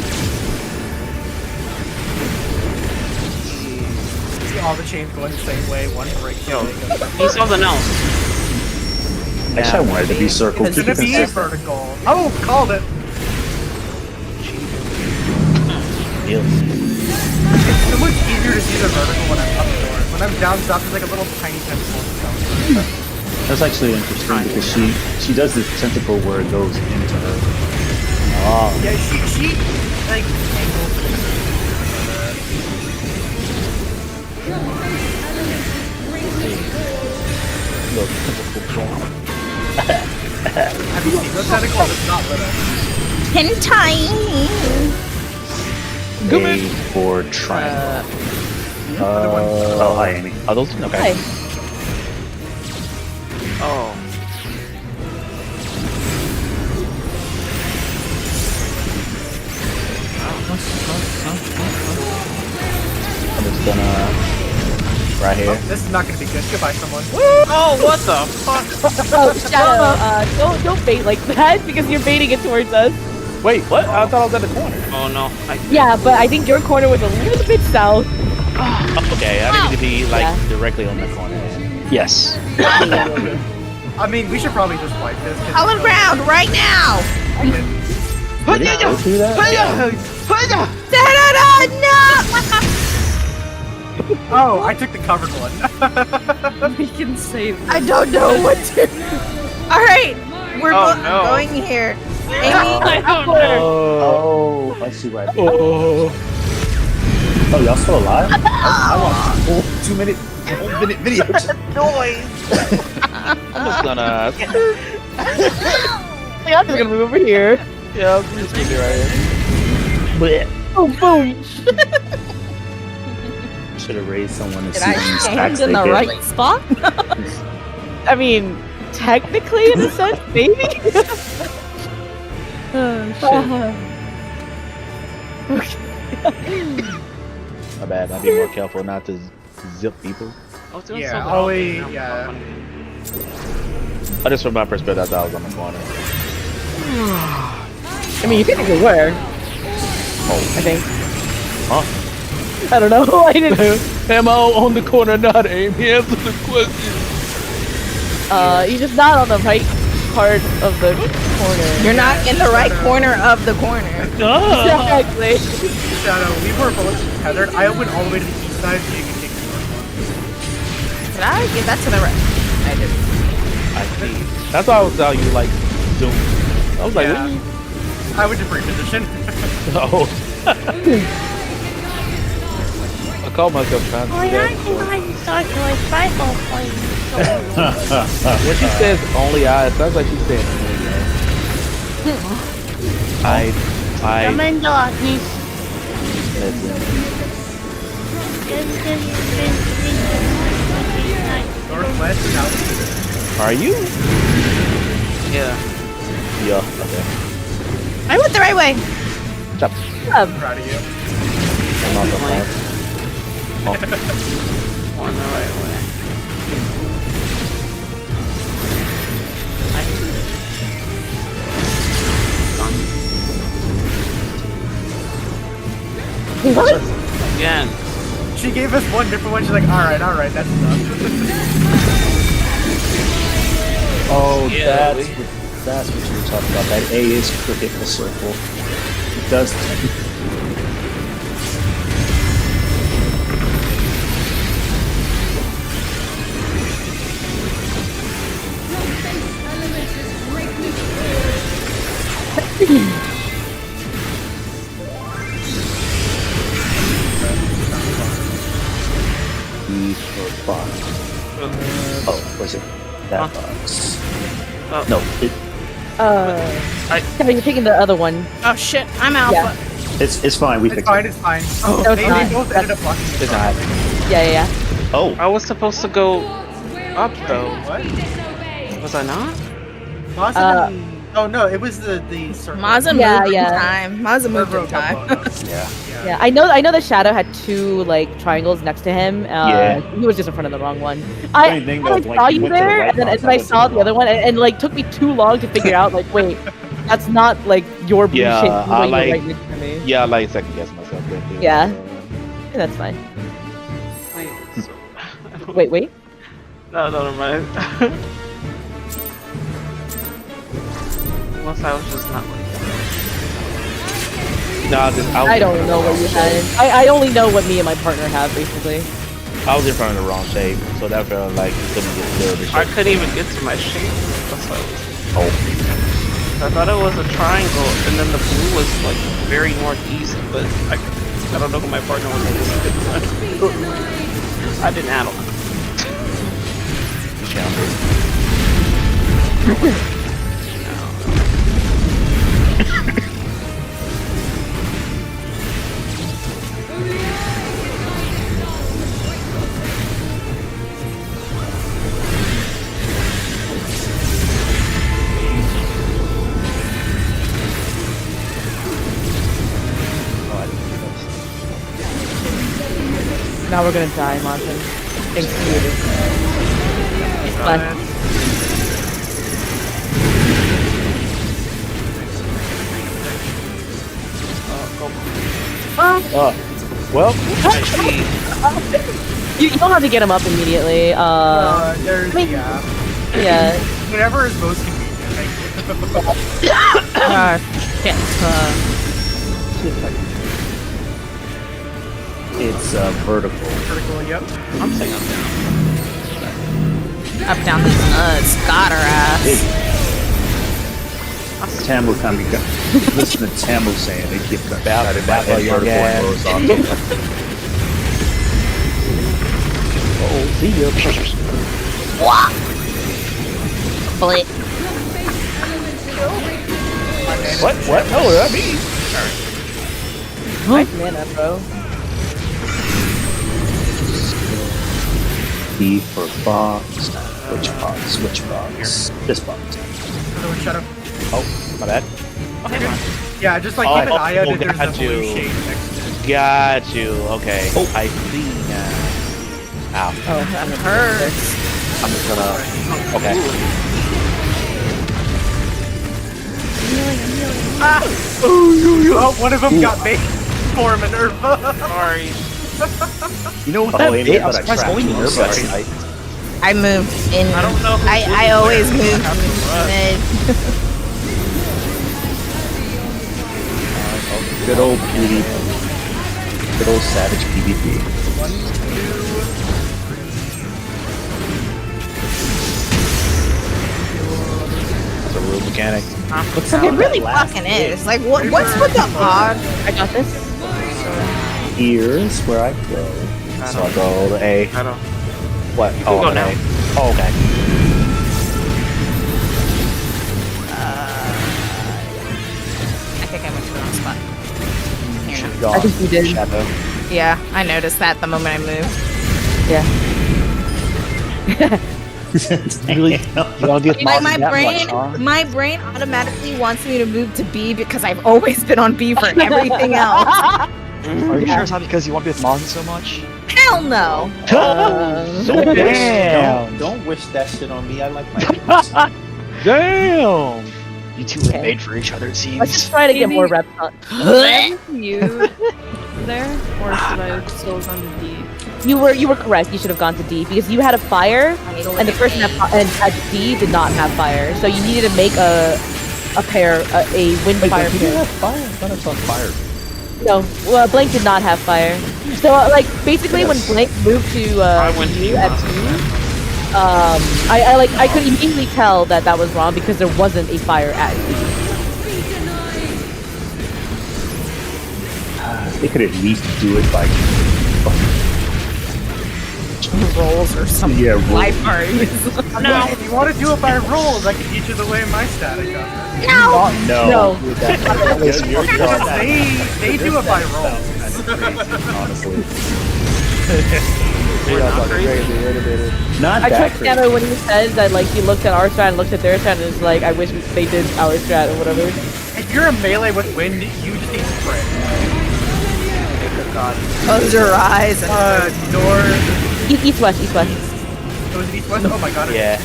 See all the chains going the same way, one break. Need something else. Actually, I wanted to be circled. It's gonna be vertical. Oh, called it. It's so much easier to see the vertical when I'm up north. When I'm down south, it's like a little tiny tentacle. That's actually interesting because she does this tentacle where it goes into her. Oh, Yeah, she like angles it. look, tentacle form. Have you seen those tentacles? It's not little. Hentai. A for triangle. Oh, hi, Amy. Are those okay? Hi. Oh. I'm just gonna right here. This is not gonna be good. Goodbye, someone. Oh, what the fuck? Oh, Shadow, don't bait like that because you're baiting it towards us. Wait, what? I thought I was at the corner. Oh no. Yeah, but I think your corner was a little bit south. Oh, okay, I need to be like Yeah. directly on the corner. Yes. I mean, we should probably just wipe this. Solid ground right now. Did it go through that? Oh, I took the covered one. We can save. I don't know what to. All right, we're Oh, no. going here. Amy, Oh, I see right. Oh, y'all still alive? I want a full 2 minute video. I'm just gonna Like, I'm just gonna move over here. yeah, I'm just gonna be right here. Oh, boom. Should have raised someone and did see I how many stand stacks in they the get. right spot? I mean, technically, in a sense, maybe. Oh, My bad. I'll be more careful not to zip people. I was doing Yeah, something always, else. yeah. I just from my perspective, I thought I was on the corner. I mean, you technically were. Oh, I think. huh? I don't know. I didn't. Am I on the corner? Not Amy. Answer the question. You're just not on the right part of the corner. You're not in the right corner of the corner. Exactly. Shadow, we were both tethered. I went all the way to the east side so you could take the north one. Did I give that to the right? I did. I see. That's why I was telling you like zoom. I was like, Yeah. what? I would just reposition. Oh. I call myself trying to do that. When she says only I, it sounds like she's saying I Northwest, south. are you? Yeah. Yeah, okay. I went the right way. I'm proud of you. I'm not the Going the right way. What? Again. She gave us one different one. She's like, all right, that's enough. Oh, Yeah, that's what you were talking about. That A is critical circle. It does. E for box. Oh, was it that box? Oh. No, it, Yeah, you're taking the other one. Oh shit, I'm alpha. Yeah. it's fine. We It's fixed fine, it. it's fine. No, it's They not. both ended up blocking the It's not. front. Yeah. Oh, I was supposed to go up though. What? Was I not? Mazda didn't- oh no, it was the circle. Mazda Yeah, moved yeah. in time. Mazda moved in time. yeah. Yeah, I know that Shadow had two like triangles next to him. Yeah. He was just in front of the wrong one. I Funny thing, I though, saw like, you went to the there, right and then, box, and then I I went to saw the the other wrong one, and like took me too long to figure out. Like, wait, that's not like your blue Yeah, shape. I You're like- right next to me. Yeah, I like second guess myself. There too. Yeah. Yeah, that's fine. Wait. No, never mind. Unless I was just not like No, I don't know what you had. I only know what me and my partner have, basically. I was in front of the wrong shape, so that felt like you couldn't get to the I shape. couldn't even get to my shape. That's why I was. Oh, I thought it was a triangle, and then the blue was like very northeast, but I don't know who my partner was. I didn't add them. Now we're gonna die, Martin. Thanks to you. Bye. well, You don't have to get him up immediately. There's, I mean- yeah. Yeah. Whatever is most convenient. Thank you. Shit. It's vertical. Critical, yep. I'm saying I'm down. Up down these nuts. Got her ass. Tamu Kami. Listen to Tamu saying they keep got it back battle at your vertical gas. and horizontal. Oh, see ya. Split. what? What? No, that me. Nice mana, bro. E for box. Which box? Which box? This box. Another one, shut up. Oh, my bad. Yeah, just like keep an eye out if there's a got blue you. shade next to it. Got you. Okay. Oh. I see now. Ow. Oh, That hurts. I'm just gonna. Okay. Oh, one of them got bait for Minerva. Sorry. You know what? Oh, Oh, hey, I'm surprised only Nerva Sorry. actually. I moved in. I don't know who I blue always is there. move I have to run. mid. Good old PvP. Good old savage PvP. 1, 2, 3, It's a rule mechanic. It really fucking is. Like, what's with the odd? I got this. Here's where I go. So I go to A. I don't. What? can Oh, go I'm now. at A. Oh, okay. I think I went to the wrong spot. Here, no. I think you did. Shadow. Yeah, I noticed that the moment I moved. Yeah. Really? You wanna be with My, Moxie my that brain, much, huh? my brain automatically wants me to move to B because I've always been on B for everything else. Are you sure it's not because you want to be with Moxie so much? Hell no. Damn! Don't wish that shit on me. I like my games. Damn! You two were Okay. made for each other, it seems. Let's just try to get more reps on. You there, or should I still gone to D? You were correct. You should have gone to D because you had a fire, and the person at D did not have fire. So you needed to make a pair, a wind fire Did you pair. have fire? I thought I saw fire. No, well, Blank did not have fire. So like basically, when Blank moved to went to you at D, I could immediately tell that was wrong because there wasn't a fire at D. They could at least do it by Rolls or something. yeah, roll. Life parties. No, if you want to do it by rolls, I can teach you the way my static does it. No. No. You're They do it by rolls. honestly. We're not crazy. Not I that trust crazy. Nano when he says that like he looked at our strat and looked at their strat and is like, I wish they did our strat or whatever. If you're a melee with wind, you just need to pray. Oh god. Close your eyes. And North. East west. It was east west? Oh my god. Yeah. I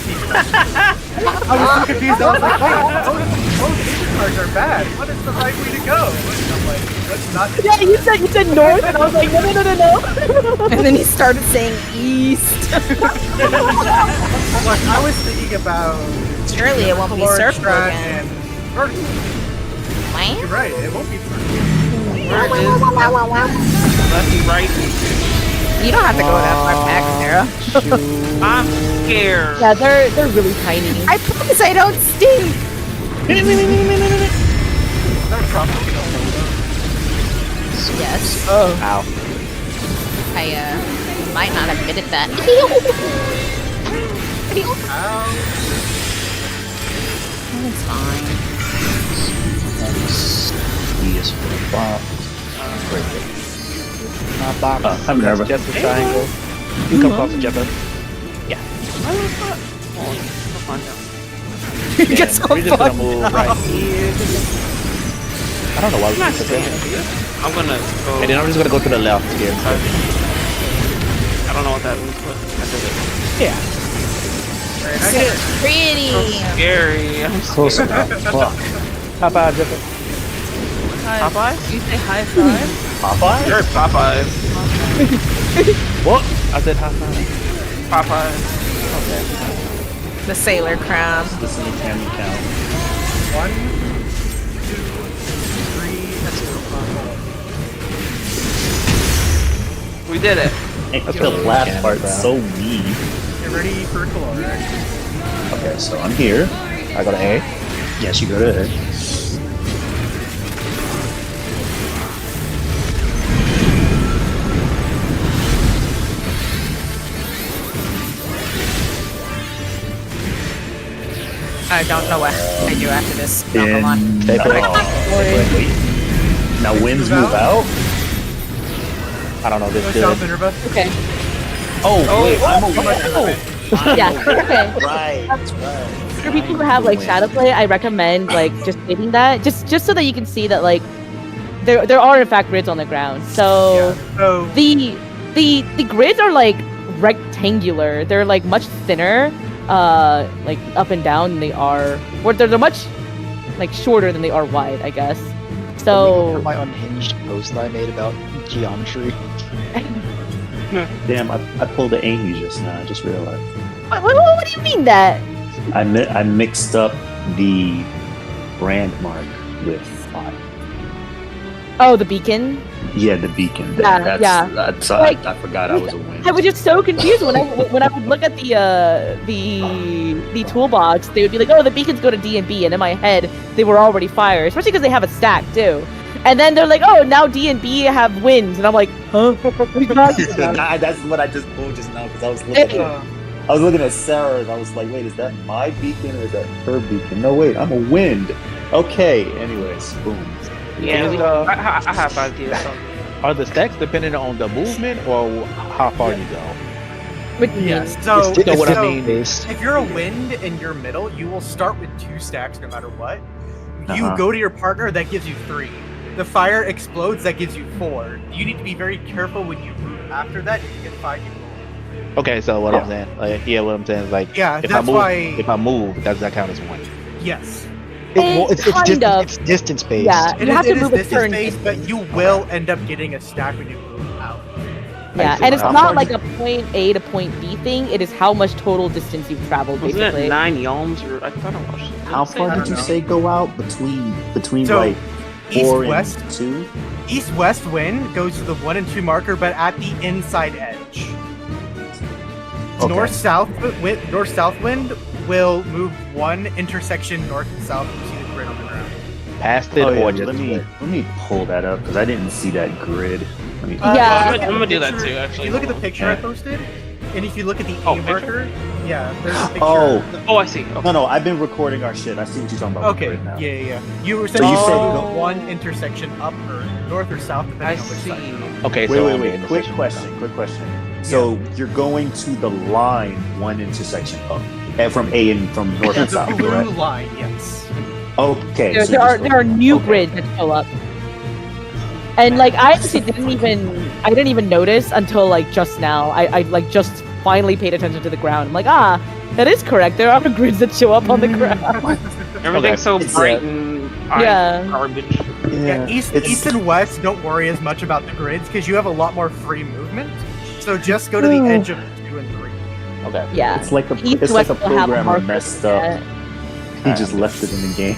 was so confused. I was like, wait, most danger cards are bad. What is the right way to go? And I'm like, let's not. Yeah, you said north, and I was like, no. and then he started saying east. Look, I was thinking about. Surely it won't be Lord surf Strat again. and vertical. You're right. It won't be vertical. Where is left, right? You don't have to go that far back, Sarah. I'm scared. Yeah, they're really tiny. I promise I don't stink. Yes. Oh. Ow. I might not have admitted that. It's fine. Yes. Box. I'm nervous. Just a triangle. You come across the Jeppa. I was not. Oh, come on down. It gets so We just gonna fucked move up. right. I don't know why we I'm not did staying that. here. I'm gonna go. And then I'm just gonna go to the left here. I don't know what that means, but I did it. Yeah. Pretty. Scary. I'm Close enough. Fuck. High five, Jeppa. Popeye? You say high five? Popeye? You're Popeye. What? I said high five. Popeye. The sailor crab. This is a family count. 1, 2, 3, that's it. We did it. Hey, the last part so mean. Get ready for caloric. Okay, so I'm here. I go to A. Yes, you go to A. I don't know what I do after this. No, In, hold on. wait. Now winds move out. I don't know this Go good. south, Minerva. Okay. Oh, wait, I'm a Yeah. Okay. Right, right. For people who have like shadow play, I recommend like just stating that just so that you can see that like there are in fact grids on the ground. So So, the grids are like rectangular. They're like much thinner, like up and down than they are, or they're much like shorter than they are wide, I guess. So my unhinged post that I made about geometry. Damn, I pulled the Amy just now. I just realized. what do you mean that? I mixed up the brand mark with Oh, the beacon. Yeah, the beacon. Yeah, yeah. I forgot I was a win. I was just so confused when I would look at the toolbox. They would be like, "Oh, the beacons go to D and B," and in my head, they were already fire, especially because they have a stack too. And then they're like, "Oh, now D and B have winds," and I'm like, "Huh? That's what I just pulled just now because I was looking at Sarah's. I was like, "Wait, is that my beacon or is that her beacon?" No, wait, I'm a wind. Okay. Anyways, boom. Yeah, I have ideas. Are the stacks dependent on the movement or how far you go? Yes. So, It's what I so mean. if you're a wind and you're middle, you will start with 2 stacks no matter what. You Uh-huh. go to your partner, that gives you 3. The fire explodes, that gives you 4. You need to be very careful when you move after that. If you get 5, you roll. Okay, so what I'm saying, what I'm saying is like, Yeah, if that's I move, does that count as one? Yes. It's distance based. Yeah, you have to move a distance turn. based, but you will end up getting a stack when you move out. Yeah, and it's not like a point A to point B thing. It is how much total distance you've traveled, Wasn't basically. it 9 yalms? Or I thought I watched it. How far did you say go out between So, like 4 east-west? and 2? East-west wind goes to the 1 and 2 marker, but at the inside edge. Okay. North-south wind will move 1 intersection north and south. You see the grid on the ground. Past it Oh, yeah, or just let me pull that up because I didn't see that grid. Let me. Yeah. If you look at I'm gonna the do that picture- too, actually. If you look at the Hold on. picture I posted, and if you look at the Oh, A picture? marker, yeah, there's a picture. Oh. Oh, I see. Okay. No, I've been recording our shit. I see what you're talking about. with Okay, grid now. yeah. You were So saying you said move go- 1 intersection up or north or south, depending I on which see. side. okay. So Wait. Quick question. So you're going to the line 1 intersection up, and from A and from north Yeah, and the south, blue correct? line, yes. Okay. There, so there are just- there are new okay. grids that show up, and like I actually didn't even notice until like just now. I like just finally paid attention to the ground. I'm like, that is correct. There are grids that show up on the ground. Everything's so It's, bright and Yeah. garbage. Yeah, east and west don't worry as much about the grids because you have a lot more free movement. So just go to the edge of 2 and 3. Okay. Yeah, It's like East it's West like a will have programmer markers messed for up. that. He just left it in the game.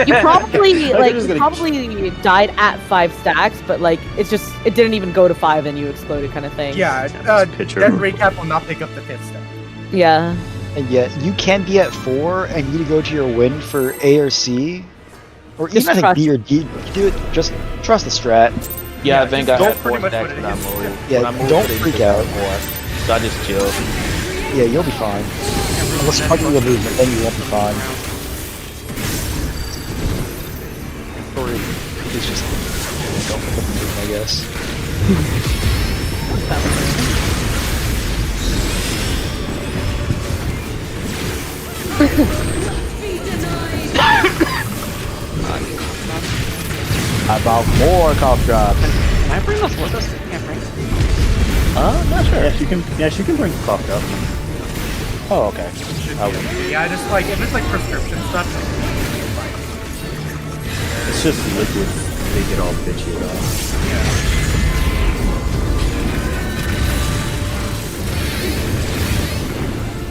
You probably They're just you gonna- probably died at 5 stacks, but like it didn't even go to 5 and you exploded kind of thing. Yeah, Picture. that recap will not pick up the 5th step. Yeah. And yet you can be at 4 and you need to go to your win for A or C, or Just even I think trust. B or D. You do it. Just trust the strat. Yeah, I think I don't had 4 pretty much stacks what it when I is. moved. Yeah, When I moved, don't they freak took out. more. So I just chill. Yeah, you'll be fine. Unless you fucking will move, but then you won't be fine. Or it's just don't pick up the move, I guess. About more cough drops. Can I bring those with us? I can't bring them. Not sure. Yes, you can bring cough up. Oh, okay. Yeah, just like if it's like prescription stuff. It's just liquid. They get all bitchy about.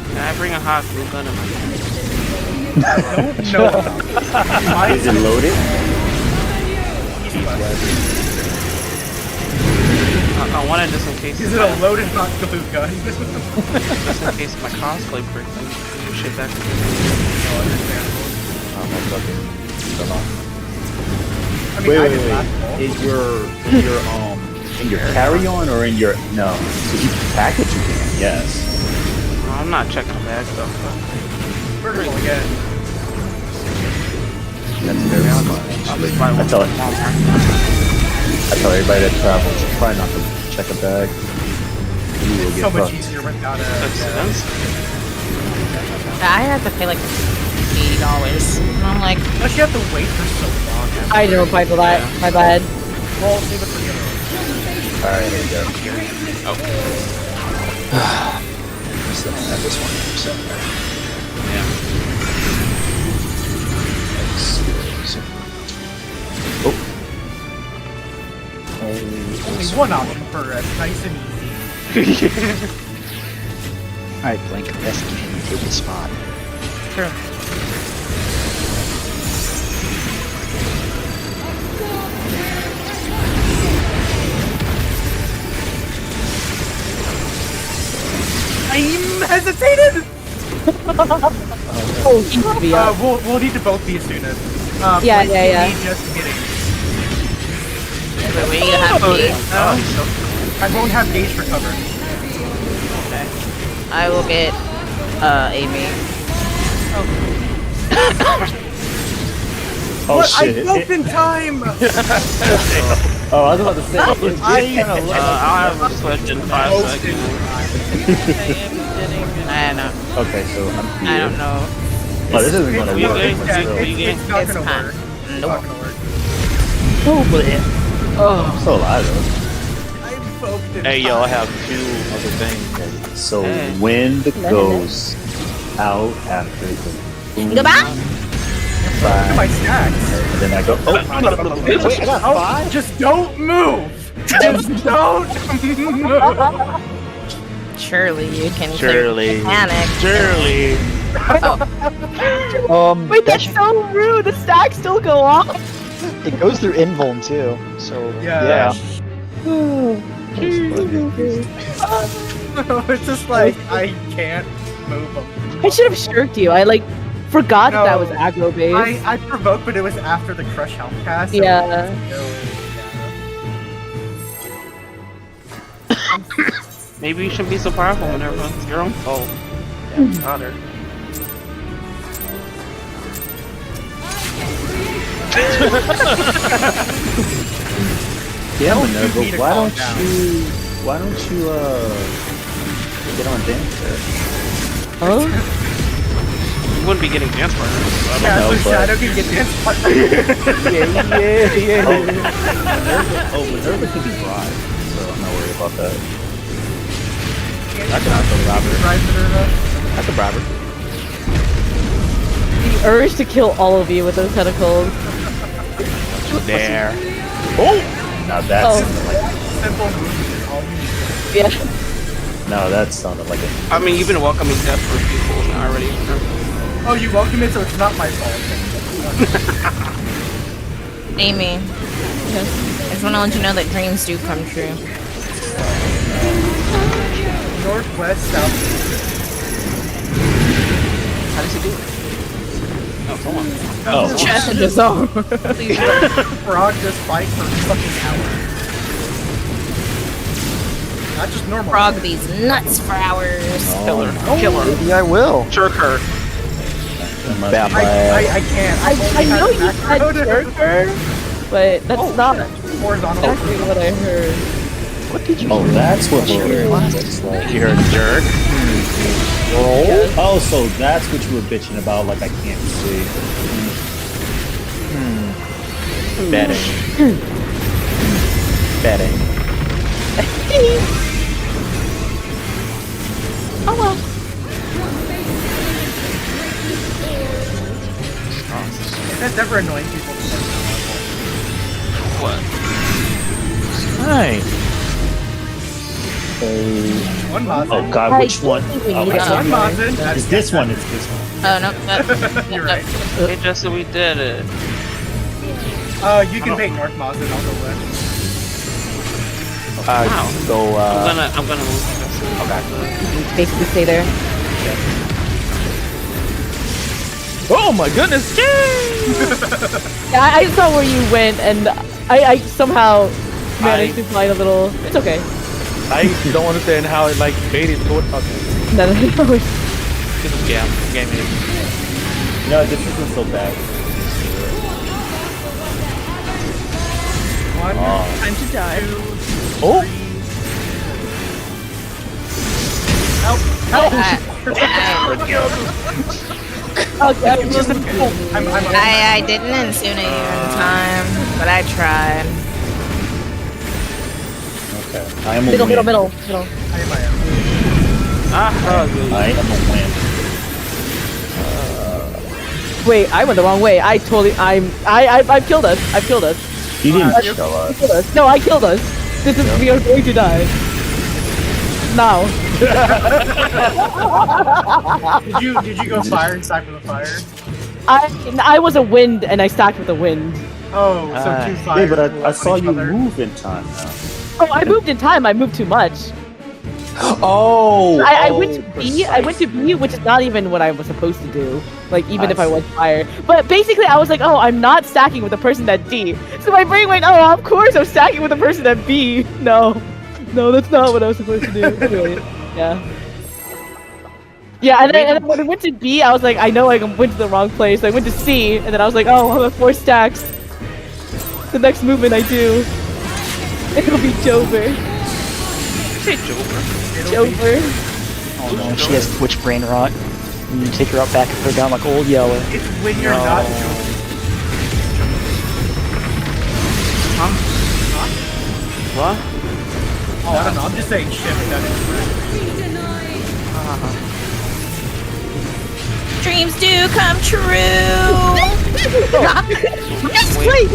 Can I bring a hot glue gun in my hand? Mine Is it loaded? I wanted just in case. Is it a loaded hot glue gun? Just in case my cosplay breaks. I can do shit back. I mean, Wait. basketball. In your carry-on or in your no? So you can package, you can. Yes. I'm not checking the bag though. Vertical again. That's very smart. I'll just buy one. I tell everybody that travels, try not to check a bag. You will So get much fucked. easier without That's expensive. I have to pay like $80. And I'm like, Unless you have to wait for so long. I didn't reply to that. My bad. Well, save it for the other one. Alright, here we go. So, add this one. So, Only one option for us, nice and easy. Alright, Blink, let's take the spot. Sure. incapacitated! Oh, he should be up. We'll need to both be as soon as. Yeah, like, yeah. me just getting. Wait, wait, you have me. I won't have gauge recovered. I will get Amy. Oh What? shit! I broke in time! Oh, I was about to say. I'll have a switch in 5 seconds. I don't know. Okay, so I'm here. I don't know. Oh, this isn't gonna You work. good? but still. It's not It's gonna fine. work. It's Nope. not gonna work. Oh, I'm still alive though. I broke in Hey, time. yo, I have 2 other things. So Hey. wind goes out after the boom. Goodbye. Look at my Five, stacks. and then I go. Oh, wait, I got Oh, 5. just don't move! Just don't move! Surely you can Surely. panic. Surely. Wait, that that's should, so rude. The stacks still go off. it goes through invuln too. So Yeah. yeah. It's just like, I can't move them. I should have shirked you. I like forgot that No. was aggro based. I provoked, but it was after the crush health cast. so Yeah. Maybe you shouldn't be so powerful whenever it's your own fault. Yeah, daughter. Yeah, Tell Minerva, Yuki to why calm don't down. you get on Dancer? Huh? You wouldn't be getting dance partners. So I don't Yeah, know, so but- Shadow can get dance partner. Minerva can be bribed, so I'm not worried about that. I can also rob her. Right, Minerva? I can bribe her. The urge to kill all of you with those tentacles. There. Now that's Oh. like Simple movement is all we need. Yeah. no, that sounded like a I mean, you've been welcoming death for people already. Oh, you welcome it, so it's not my fault. Amy, I just want to let you know that dreams do come true. Northwest, south. How does he do it? Oh, come on. oh. Chest in the zone. Frog just fight for fucking hours. Not just normal. Frog these nuts for hours. Killer. Oh. Killer. Maybe I will. Jerk her. Bad I can't. I know you said Joker, but that's not Horizontal. exactly what I heard. What did you? Oh, that's what looks like. You're a jerk. Oh, so that's what you were bitching about, like I can't see. Betting. Betting. Oh well. That's never annoying people. What? Nice. One Mazin. Oh god, I which one? think we Oh, need wait, it. One Mazin. it's this one. It's this one. Oh no, that, You're right. Hey, Justin, we did it. You can bait North Mazin. I'll go west. Wow. Go, I'm gonna move Justin. Okay. Basically stay there. oh my goodness! Yeah, I saw where you went, and I somehow managed to find a little. It's okay. I don't understand how it like baited toward. Okay. No. This is game is. No, this isn't so bad. One. Time to die. Oh! Okay. I didn't insuna you in time, but I tried. Okay. I am a Middle. win. I am. I am a win. Wait, I went the wrong way. I've killed us. I've killed us. You didn't Wow. kill us. Killed us. No, I killed us. We are going to die. Now. Did you go fire and stack with a fire? I was a wind, and I stacked with the wind. Oh, so two Yeah, fires. but blew I up saw on each you other. move in time now. Oh, I moved in time. I moved too much. Oh! I went to B. I went to B, which is not even what I was supposed to do. Like, even if I was fire. But basically, I was like, oh, I'm not stacking with the person at D. So my brain went, oh, of course I'm stacking with the person at B. No, that's not what I was supposed to do. Anyway, yeah. Yeah, and then when I went to B, I was like, I know I went to the wrong place. I went to C, and then I was like, oh, I'm at 4 stacks. The next movement I do, it'll be Jover. Say Jover. Jover. Oh no, she has Twitch brain rot. And you take her out back and put her down like old Yeller. It's when you're not doing. What? Oh, I don't know. I'm just saying shit. That is Dreams do come true. Yes, wait.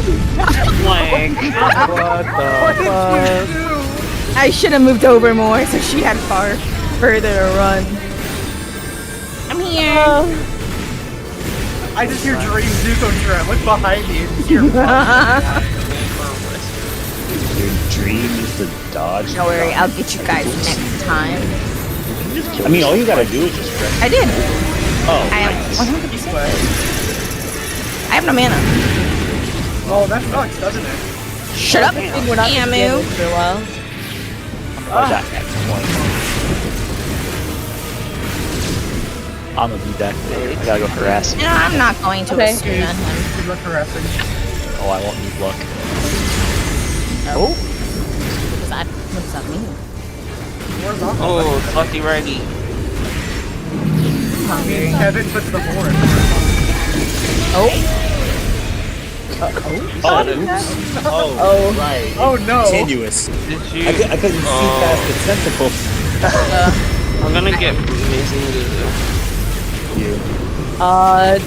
Like, What the fuck? I should have moved over more so she had far further to run. I'm here. I just hear Dream Zuko Trap. Look behind me and hear Your dream is to dodge. Don't worry, I'll get you guys next time. I mean, all you gotta do is just rest. I did. Oh, I am nice. 100%. I have no mana. Oh, that sucks, doesn't it? Shut up, We're not gonna be Amu. for a while. I'm gonna be back there. I gotta go harass him. No, I'm not going to Okay. assume on him. Good luck harassing. Oh, I won't need luck. What does that mean? Where's Aqua? oh, it's lefty righty. I mean, Kevin puts the horn. Oh, Oh. right. Oh no! Continuous. Did you? I couldn't see past the tentacle. I'm gonna get amazing. You.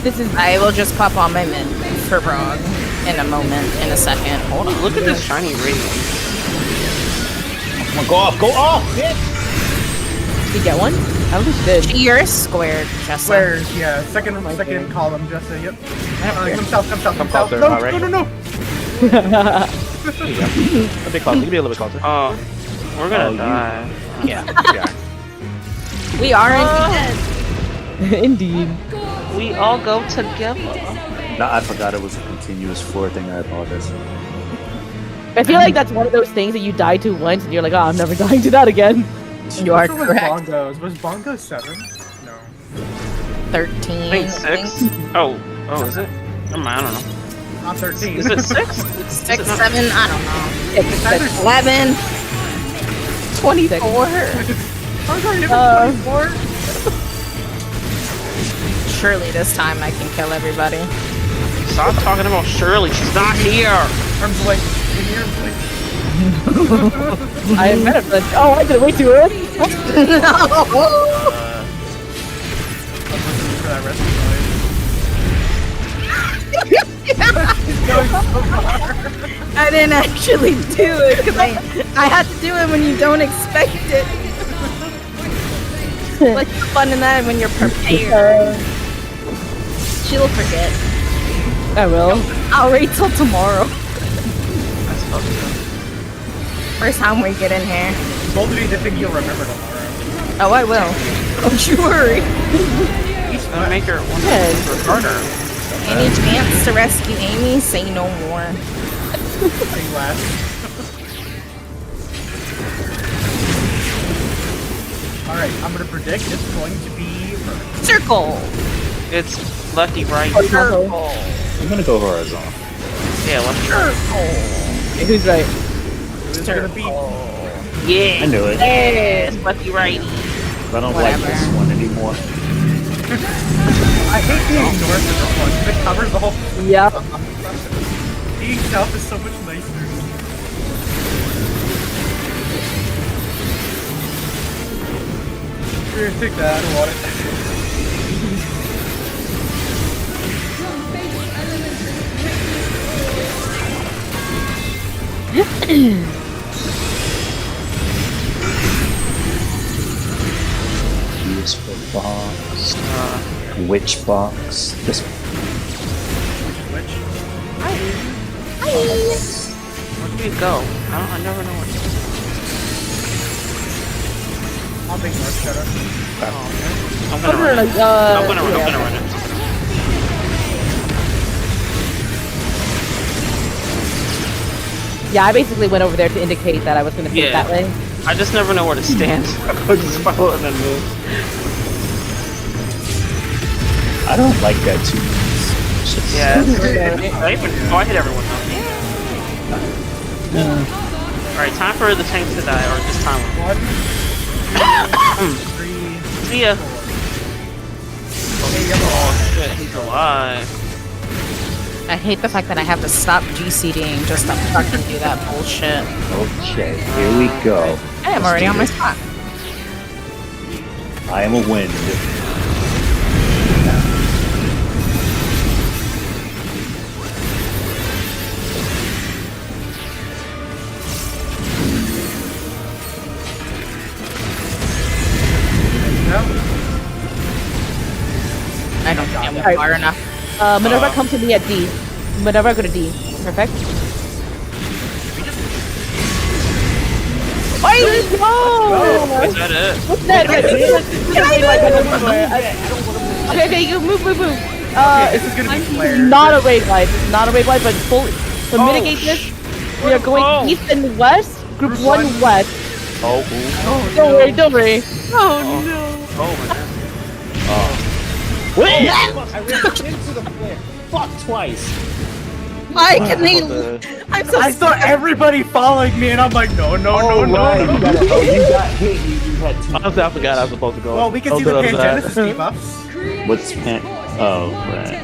This is. I will just pop on my mid for Brog in a moment, in a second. Hold on. Look at this shiny radiant. Come on, go off, bitch! Did you get one? I don't think you did. You're squared, Jessa. Squares, yeah. Second God. column, just say, yep. Come south. Come closer, No, alright. no. A bit closer. You can be a little bit closer. Oh, we're gonna Oh, you- die. Yeah. We are dead. Indeed. We all go together. No, I forgot it was a continuous floor thing. I apologize. I feel like that's one of those things that you die to once, and you're like, oh, I'm never dying to that again. You are Which one was correct. Bongos? Was Bongo 7? No. 13. I think 6. Oh, is it? I don't know. Not 13. Is it 6? 6, 7, I don't know. It's either 11. 24. I was already at 24. Surely this time I can kill everybody. Stop talking about Shirley. She's not here. Arms away. In here, arms away. I am better for this. Oh, I did it way too early. I'm listening for that rescue noise. I didn't actually do it because I had to do it when you don't expect it. What's the fun in that when you're prepared? She'll forget. I will. I'll wait till tomorrow. That's fucked up. First time we get in here. Both of you to think you'll remember tomorrow. Oh, I will. Don't you worry. Gonna make her one Yeah. for harder. Any chance to rescue Amy? Say no more. Say less. Alright, I'm gonna predict it's going to be Merc. Circle. It's lefty right. Circle. I'm gonna go horizontal. Yeah, lefty. Okay, who's right? Who's gonna be? Yeah. I knew it. Yes, lefty righty. I don't Whatever. like this one anymore. I hate being north of this one. It covers the whole. Yep. Being south is so much nicer. Here, take that. I don't want it. Useful box. Witch box. This Which? Where do we go? I never know what. I'll make North Shadow. I'm gonna run it. I'm gonna run it. Yeah, I basically went over there to indicate that I was gonna pick that way. I just never know where to stand. I just follow and then move. I don't like that too. Yeah. I hit everyone though. Alright, time for the tanks to die, or just time. 1, 3, See ya. 4. Oh shit, he's alive. I hate the fact that I have to stop GCDing just to fucking do that bullshit. Okay, here we go. I am already on my spot. I am a wind. I don't think I'm Alright. far enough. Minerva, come to me at D. Minerva, go to D. Perfect. Wait, no! Is that it? What's that? Okay, you move. This is gonna be flare. Not a raid wide. This is not a raid wide, but fully. To mitigate this, we are going east and west. Group 1 west. Oh, Don't worry. Oh no. Oh my god. I ran into the flare. Fuck twice. Why can they? I'm so I saw everybody following me, and I'm like, no. You got hit. You had two. honestly, I forgot I was supposed to go. Well, we can see the Pangenesis debuffs. What's pan? Oh, right.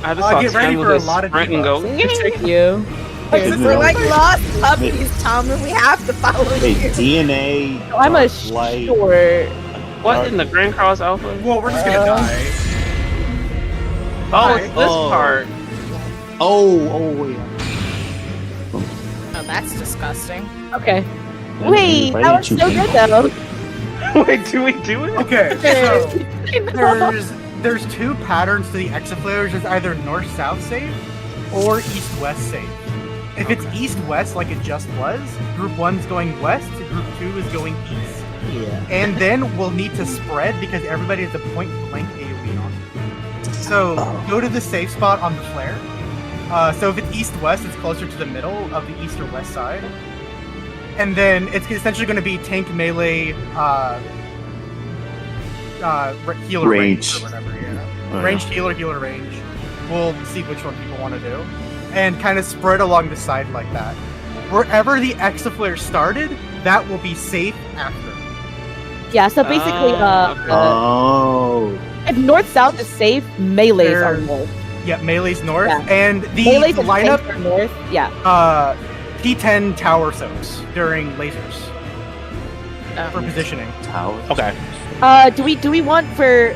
I just saw Get ready Sam for a with lot of sprint and go. Trick you. We're like lost puppies, Tom, and we have to follow Hey, you. DNA. I'm a light. short. What in the Grand Cross Alpha? Well, we're just gonna die. Oh, it's this part. Oh, wait. Oh, that's disgusting. Okay. Wait, that was so good though. Wait, do we do it? Okay, so there's two patterns to the exaflares. There's either north-south safe or east-west safe. If it's east-west like it just was, Group 1's going west, Group 2 is going east. Yeah. And then we'll need to spread because everybody has a point-blank AoE on. So go to the safe spot on the flare. So if it's east-west, it's closer to the middle of the east or west side. And then it's essentially going to be tank melee, healer range or whatever. Yeah. Ranged healer range. We'll see which one people want to do, and kind of spread along the side like that. Wherever the exaflare started, that will be safe after. Yeah, so basically, if north-south is safe, melees are north. Yeah, melee's north, Yeah. and the Melees and lineup tanks are north. Yeah. P10 tower soaks during lasers for positioning. Tower. Okay. Do we want for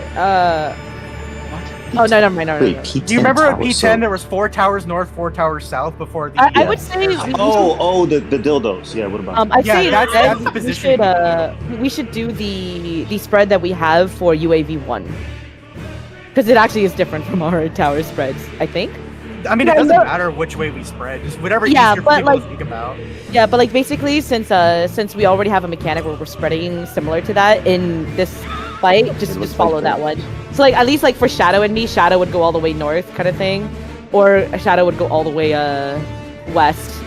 Oh no, never mind. Wait, P10 Do you remember at tower P10 soak. there was 4 towers north, 4 towers south before the? I would say. The dildos. Yeah. What about? I'd say that's the we position. we should do the spread that we have for UAV1 because it actually is different from our tower spreads. I think. I mean, it doesn't matter which way we spread. Just whatever easier for people to think about. Yeah, but like basically, since we already have a mechanic where we're spreading similar to that in this fight, just follow that one. So like at least like for Shadow and me, Shadow would go all the way north, kind of thing, or Shadow would go all the way west.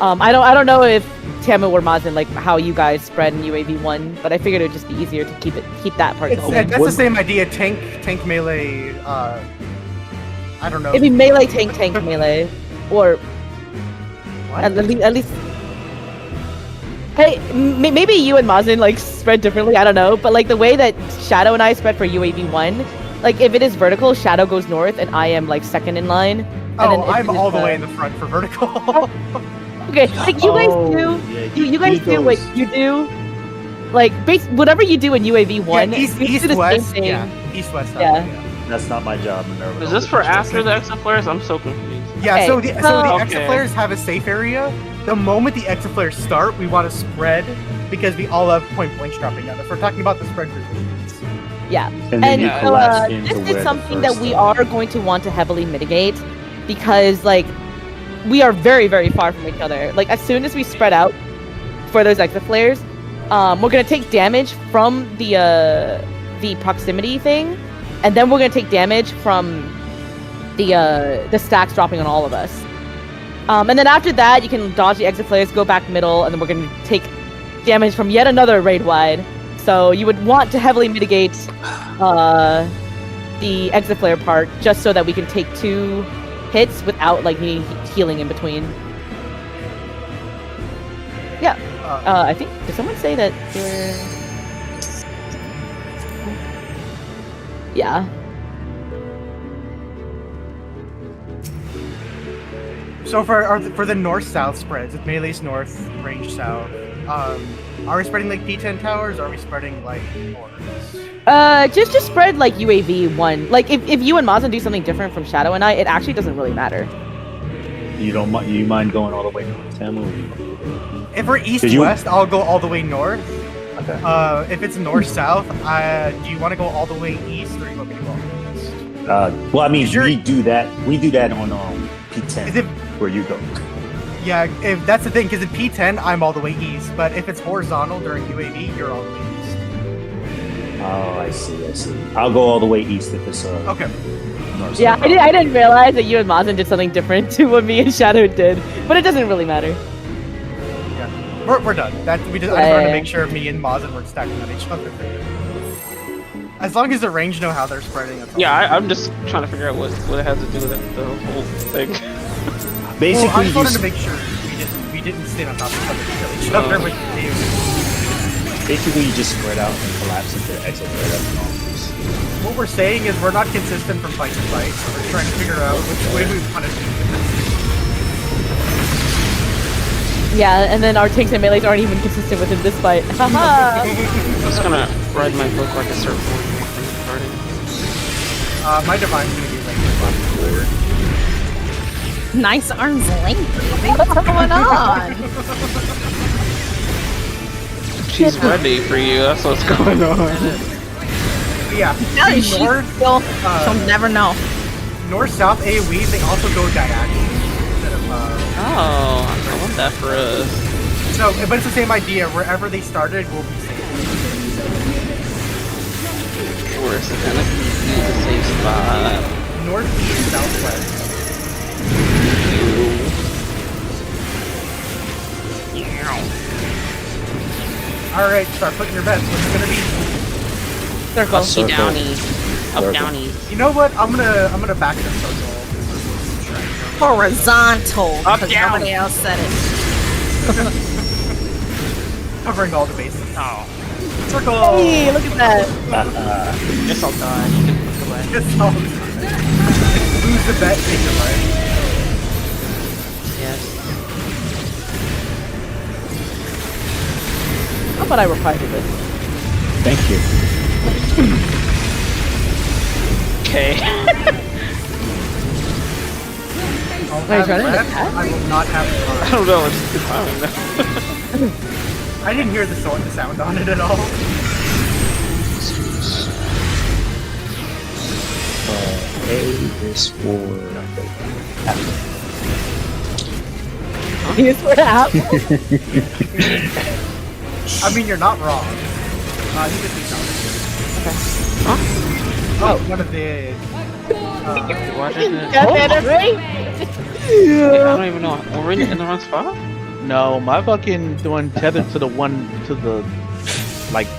I don't know if Tamu or Mazin like how you guys spread in UAV1, but I figured it would just be easier to keep that part going. That's the same idea. Tank melee. I don't know. It'd be melee tank melee, or What? at least. Hey, maybe you and Mazin like spread differently. I don't know, but like the way that Shadow and I spread for UAV1, like if it is vertical, Shadow goes north, and I am like second in line. And then if I'm it is, all the way in the front for vertical. Okay, like you guys do. You guys do what you do. Like whatever you do in UAV1, Yeah, you do east the west. same thing. Yeah, east west. Yeah. That's not my job, Minerva. Is this for after the exaflares? I'm so confused. Yeah, Okay, so the so- exaflares have a safe area. The moment the exaflares start, we want to spread because we all have point blanks dropping out. If we're talking about the spread positions. Yeah. And then you so collapse into this where is the something that first we started. are going to want to heavily mitigate because like we are very, very far from each other. Like as soon as we spread out for those exaflares, we're gonna take damage from the proximity thing, and then we're gonna take damage from the stacks dropping on all of us. And then after that, you can dodge the exit flares, go back middle, and then we're gonna take damage from yet another raid wide. So you would want to heavily mitigate the exit flare part, just so that we can take 2 hits without like needing healing in between. Yeah. I think, did someone say that they're... Yeah. So for the north-south spreads, it's melee's north, range south. Are we spreading like P10 towers, or are we spreading like orbs? Just spread like UAV 1. Like if you and Mazan do something different from Shadow and I, it actually doesn't really matter. You mind going all the way north, Tam? If we're east-west, I'll go all the way north. Okay. If it's north-south, do you want to go all the way east, or you want me to go all the way east? Well, I mean, we do that on P10, where you go. Yeah, if that's the thing, because in P10, I'm all the way east, but if it's horizontal during UAV, you're all the way east. Oh, I see. I'll go all the way east if it's okay. North. Yeah, I didn't realize that you and Mazan did something different to what me and Shadow did, but it doesn't really matter. Yeah, we're done. I just wanted to make sure me and Mazan weren't stacking on each other. As long as the range know how they're spreading. I'm just trying to figure out what it has to do with the whole thing. Basically, I just wanted to make sure we didn't stand on top of each other to kill each other with the Basically, you just spread out and collapse into the exit. What we're saying is we're not consistent from fight to fight, so we're trying to figure out which way we want to do it. Yeah, and then our tanks and melees aren't even consistent within this fight. Haha! I'm just gonna ride my book like a certain party. My divine's gonna be like Nice arms length. What's going on? She's ready for you. That's what's going on. Yeah. She'll never know. North-south AoE, they also go diagonal instead of. I want that for us. So, but it's the same idea. Wherever they started, we'll be safe. Where's it gonna be the safe spot? Northeast, southwest. Alright, start putting your bets. What's it gonna be? Circle. Downies. Up downies. You know what? I'm gonna back the circle. Horizontal. Up, Because down. nobody else said it. Covering all the bases. Oh. Circle! Hey, look at that. Guess I'll die. You can look away. Guess I'll lose the bet, take your life. Yes. How about I reply to this? Thank you. Okay. Are you trying to hit that? I will not have I the don't know. It's good timing. I didn't hear the sound on it at all. A is for apple. You swear to apple? I mean, you're not wrong. You just need something. Oh, one of the. What is it? Got that right? I don't even know. We're in the wrong spot? No, my fucking doing tethered to the one to the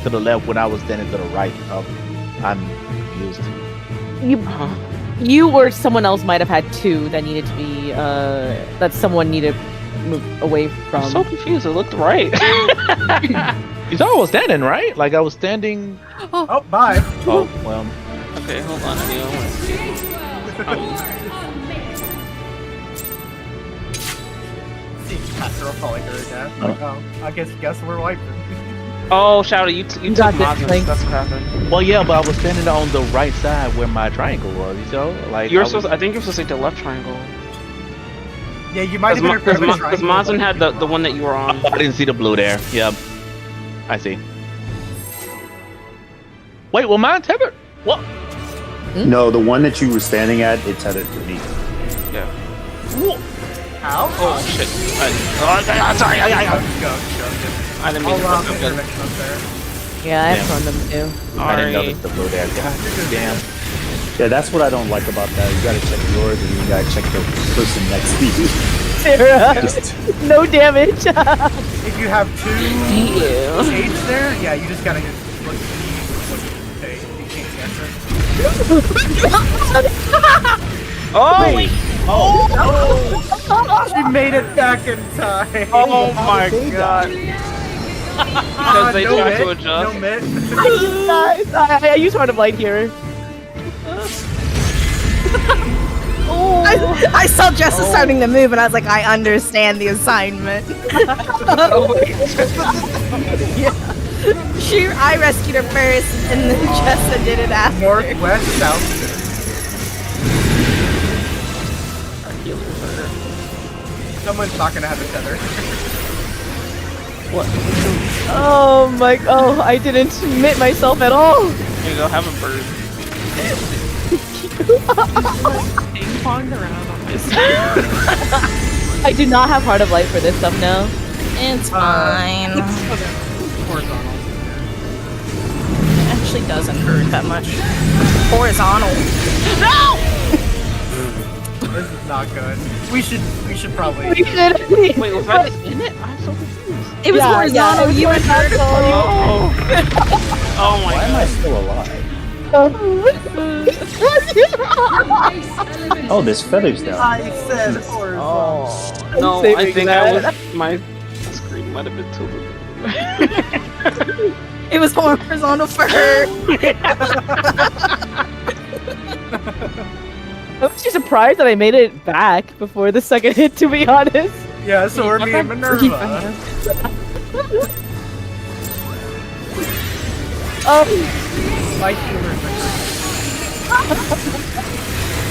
to the left when I was standing to the right. I'm confused. You or someone else might have had 2 that needed to be that someone needed to move away from. I'm so confused. It looked right. You saw I was standing, right? Like I was standing. Oh, bye. Oh well. Okay, hold on. I want to see. See, Pastor falling to her death. Oh, I guess we're wiping. Oh, Shadow, you took Mazin. thanks. That's what happened. Well, yeah, but I was standing on the right side where my triangle was. You know, like I think you're supposed to take the left triangle. Yeah, you might have been Because Mazin had the one that you were on. I didn't see the blue there. Yep. I see. Wait, well, mine tethered. What? No, the one that you were standing at, it's tethered to me. Yeah. How? Oh shit. Sorry. Go. I didn't mean to I'll fuck up good. intervention up there. Yeah, I have Damn. fun them too. I didn't know Sorry. that the blue there. God damn. Yeah, that's what I don't like about that. You gotta check yours, and you gotta check the person next to you. Sarah, no damage. If you have two Ew. shades there, yeah, you just gotta hit what okay, you can't guess it. Oh! Wait. She made it back in time. Oh my god. Because they no tried mitt, to adjust. No mitt. Guys, I use Heart of Light here. I saw Jessa starting to move, and I was like, I understand the assignment. I rescued her first, and then Jessa did it after. Northwest, south. Our healers are... Someone's not gonna have a tether. What? Oh my! Oh, I didn't commit myself at all. Here you go, have a bird. Ping ponged around on this. I do not have Heart of Light for this stuff now. It's fine. Horizontal. It actually doesn't hurt that much. Horizontal. This is not good. We should probably. We should. Wait, was I just in it? I'm so confused. It was horizontal. You were vertical. Oh. Oh my Why am I god. still alive? Oh, there's feathers down. I said horizontal. Oh. No, I saving think that. I was... My screen might have been tilted. It was horizontal for her. I'm actually surprised that I made it back before the second hit. To be honest. Yeah, so we're me and Minerva. Oh, My healers are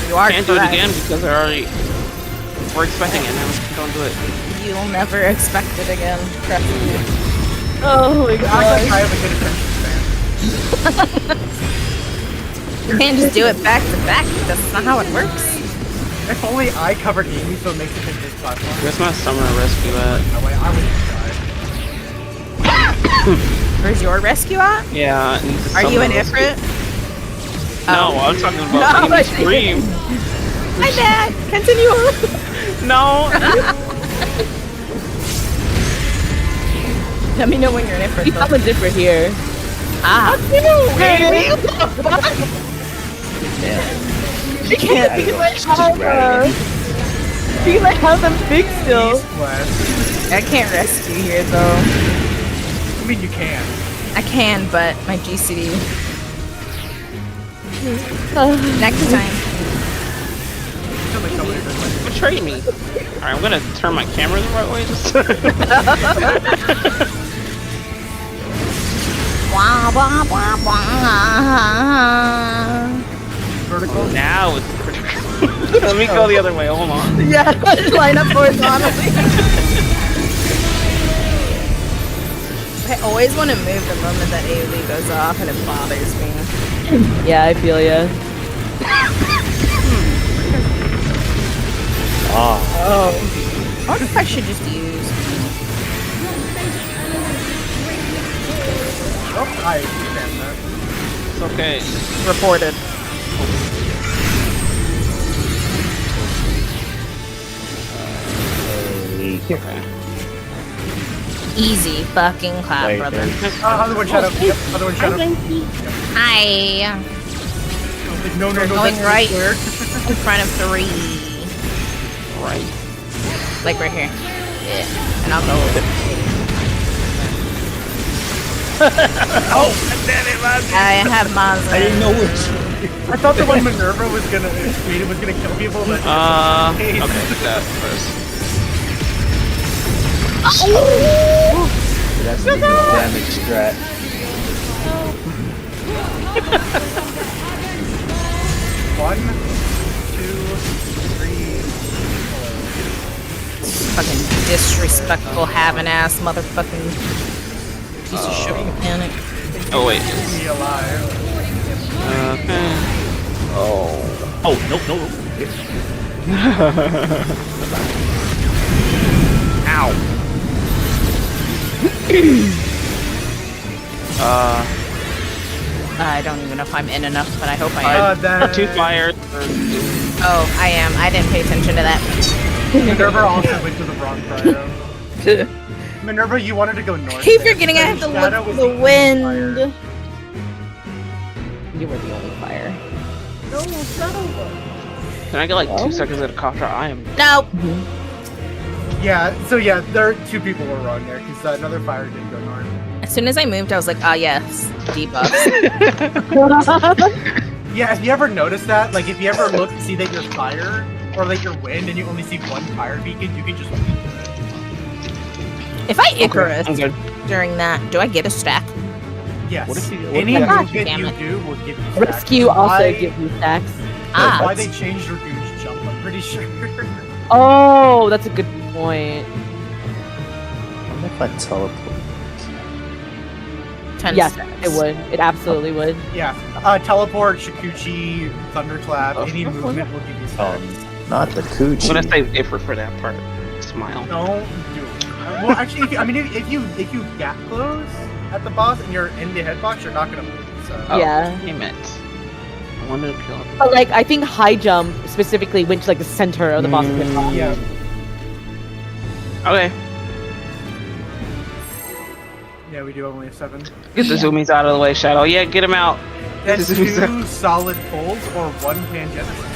You are Can't do it correct. again because they're already... We're expecting it now. Don't do it. You'll never expect it again. Trust me. oh my I god. have a good attention span. You can't just do it back to back. That's not how it works. If only I covered Amy, so it makes it in this platform. Where's my summoner rescue at? That way I would die. Where's your rescue at? Yeah, I need to Are you an summon a rescue. Ifrit? No, Oh. I'm talking about No, Amy's Scream. Hi, Dad. Continue on. No! Let me know when you're an Ifrit. We though. summon different here. Ah. Damn. We can't. We can let have we can let have them big still. East, west. I can't rescue here, though. I mean, you can. I can, but my GCD. Next time. Somebody tell me this way. Betray me. Alright, I'm gonna turn my camera the right way. Just Wah, wah, wah, wah. Vertical. now it's critical. Let me go the other way. Hold on. Yeah, line up horizontally. I always want to move the moment that AoE goes off, and it bothers me. Yeah, I feel ya. Ah, Oh. I wonder if I should just use. Oh, I understand that. It's okay. Reported. okay. Easy fucking clap, Wait, brother. Other one shadow. Yep, other one shadow. Hi. There's no We're no going distance right clear. in front of 3. Right. Like right here. Yeah. And I'll go over. I have Mazda. I didn't know which. I thought the one Minerva was gonna created was gonna kill people, but Okay, that first. That's the damage strat. One, two, three, Fucking disrespectful having ass motherfucking piece of shit mechanic. Oh wait. be alive. Okay. Oh, no. Ow. I don't even know if I'm in enough, but I hope I am. Then 2 fires. Oh, I am. I didn't pay attention to that. Minerva also went to the wrong cryo. Minerva, you wanted to go north. Keep forgetting I have to Shadow look was for the only wind. fire. You were the only fire. Can I get like 2 seconds at a Katra? I am. Nope. Yeah, so yeah, there are 2 people were wrong there because another fire didn't go north. As soon as I moved, I was like, ah, yes, debuffs. Yeah, have you ever noticed that? Like, if you ever look to see that you're fire or like you're wind and you only see 1 fire beacon, you can just. If I Icarus I'm good. during that, do I get a stack? Yes. What if you- what Any if- God movement damn you it. do will give you stacks. Rescue also Why- gives you stacks. That's why Ah, they changed Dragoon's jump, I'm pretty sure. Oh, that's a good point. I wonder if I teleport. 10 Yes, stacks. it would. It absolutely would. Yeah. Teleport, Shikuchi, Thunderclap, any movement will give you stacks. Not the I'm coochie. gonna say Ifrit for that part. Smile. Don't do it. Well, actually, if you gap close at the boss and you're in the headbox, you're not gonna move. So. Oh, Yeah. Damn it. I wanted to kill him. But like, I think high jump specifically went to like the center of the boss pit. Yeah. Okay. Yeah, we do only have 7. Get the zoomies out of the way, Shadow. Yeah, get him out. That's This is- 2 solid pulls or 1 Pangenesis.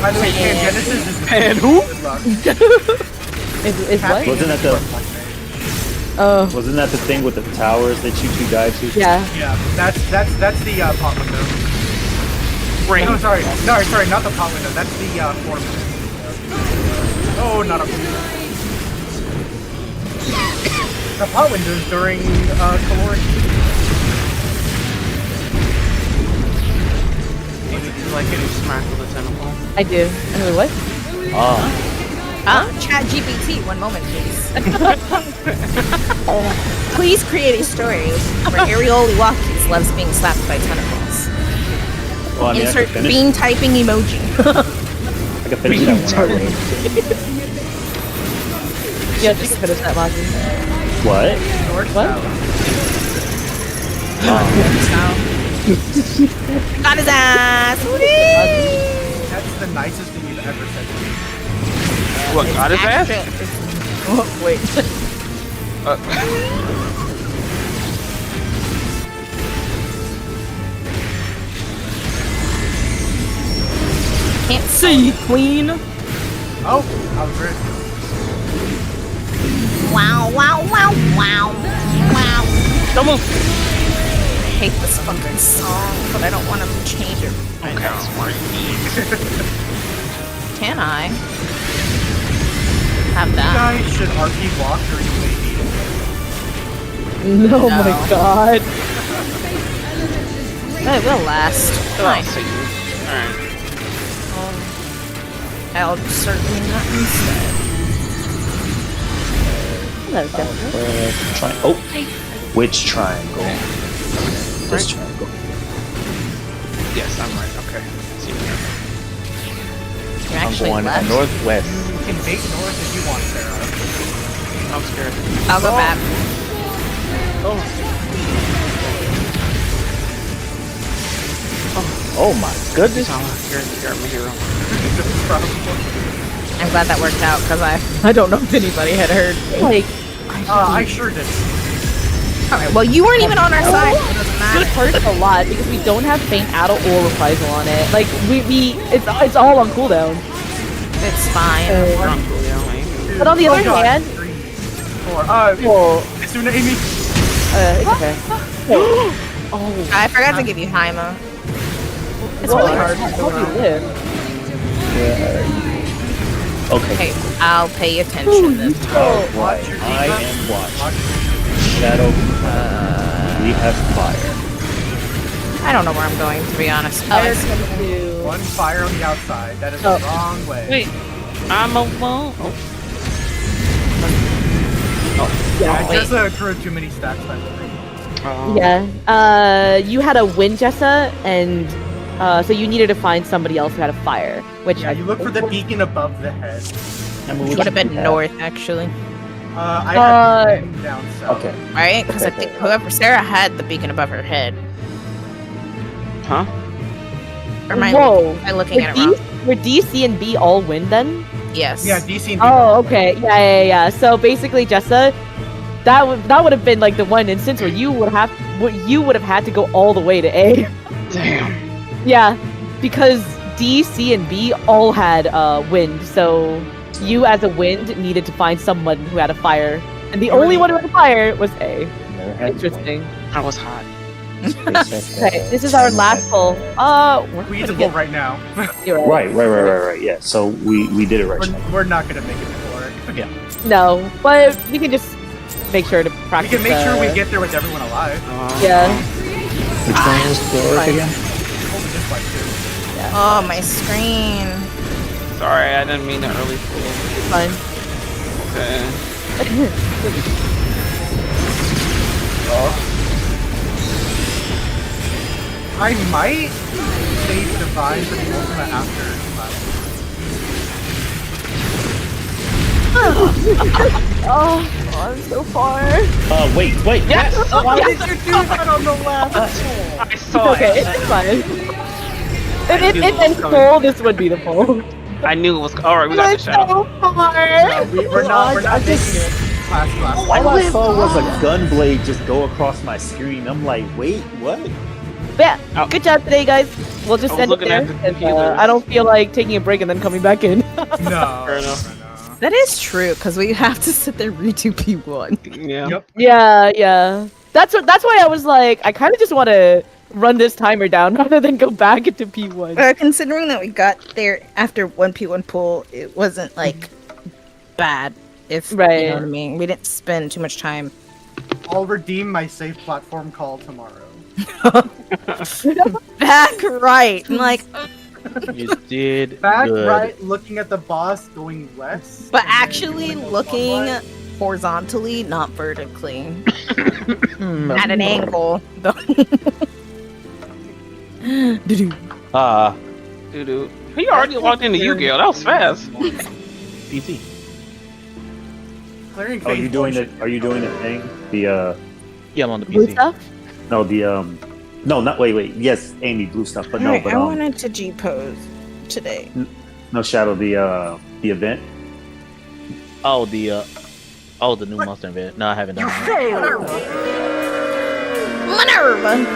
By the way, Pangenesis is Pan who? good luck. Is what? Wasn't that the Oh, wasn't that the thing with the towers that you 2 died to? yeah. Yeah, that's the pot window. Great. No, sorry, not the pot window. That's the floor window. Oh, not a the pot windows during caloric. Did you like getting smacked with a tentacle? I do. Anyway, what? Chat GPT, 1 moment, please. Please create a story where Arioli Walkies loves being slapped by tentacles. Well, I mean, Insert I can finish, bean typing emoji. I can finish that one already. Yeah, just finish that, Mazi. What? North What? south. Got his ass! That's the nicest thing you've ever said to me. What, got his ass? Oh, wait. Can't see, queen. Oh, I was right. Wow, wow, wow, wow, wow. Don't move. I hate this fucking song, but I don't want him to change it. Okay, smart. Can I? Have You that. guys should RP walk or you may need it. No, No. my god. It will last. Alright. Fine. Alright. I'll certainly not instead. That's definitely. Oh, which triangle? This triangle. Yes, I'm right. Okay. See you there. You're I'm actually going left. northwest. You can bait north if you want, Sarah. I'm scared. I'll go back. Oh my goodness. You're my hero. I'm glad that worked out because I don't know if anybody had heard. Like, I sure did. Alright, well, you weren't even on our side. So it doesn't it matter. hurts a lot because we don't have faint Adder or reprisal on it. Like it's all on cooldown. It's fine. You're on cooldown, ain't you? But on the Oh other God, hand, 3, 4. well, Suna Amy. it's okay. Oh, I forgot to give you Haima. It's well, really hard. I hope you live. Okay. Okay, I'll pay attention this time. All Watch right. your I teacup. am watching. Watch Shadow. We have fire. I don't know where I'm going, to be honest. Oh, I see. one fire on the outside. That is Oh. the wrong way. Wait. I'm alone. Oh. Yeah, wait. Jessa accrued too many stacks, by the way. Yeah. You had a wind Jessa and So you needed to find somebody else who had a fire, which Yeah, you look for the beacon above the head. Which would have been north, actually. I had beacon down south. Okay. Right? Because I think whoever Sarah had the beacon above her head. Huh? Or am I Whoa. looking at it wrong? Were D, C, and B all wind then? Yes. Yeah, DC and Oh, okay. Yeah. So basically, Jessa, that would have been like the one instance where you would have had to go all the way to A. Damn. Yeah, because D, C, and B all had wind, so you as a wind needed to find someone who had a fire, and the only one who had a fire was A. Never had Interesting. I was hot. Okay, this is our last poll. We need to pull right now. You're right. Right. Yeah. So we did it right. We're not gonna make it before it. No, but we can just make sure to We practice. can make sure we get there with everyone alive. Yeah. Which one was the orc again? Only just like two. Oh, my screen. Sorry, I didn't mean to early fool. Fine. Okay. I might save Divine for the ultimate after Oh, I'm so far. Wait. Yes! Why did you do that on the last I saw Okay, it. it's fine. If knew it it was ends coming. full, this would be the poll. I knew it was. Alright, we got the It's so shadow. far. We're not making it class. All I saw was a gun blade just go across my screen. I'm like, wait, what? Yeah, Oh. good job today, guys. We'll just I was end it looking there. at the and, computers. I don't feel like taking a break and then coming back in. No. Fair enough. That is true, because we have to sit there redo P1. Yeah. Yep. Yeah. That's why I was like, I kind of just want to run this timer down rather than go back into P1. Considering that we got there after one P1 pull, it wasn't like bad. If you know Right. what I mean. We didn't spend too much time. I'll redeem my safe platform call tomorrow. Back right. I'm like, You did Back good. right, looking at the boss going west. but and then actually going looking left. horizontally, not vertically. Hmm. At an angle. though. Doo-doo. He already walked into Yu-Gi-Oh! That was fast. PC. Clearing Are you phase doing bullshit. it? Are you doing the thing? The Yeah, I'm on the Blue PC. stuff? no, the no, not wait. Yes, Amy, blue stuff, but no, Alright, but I wanted to G pose today. no shadow. The event. Oh, the new monster event. No, I haven't done it. Minerva!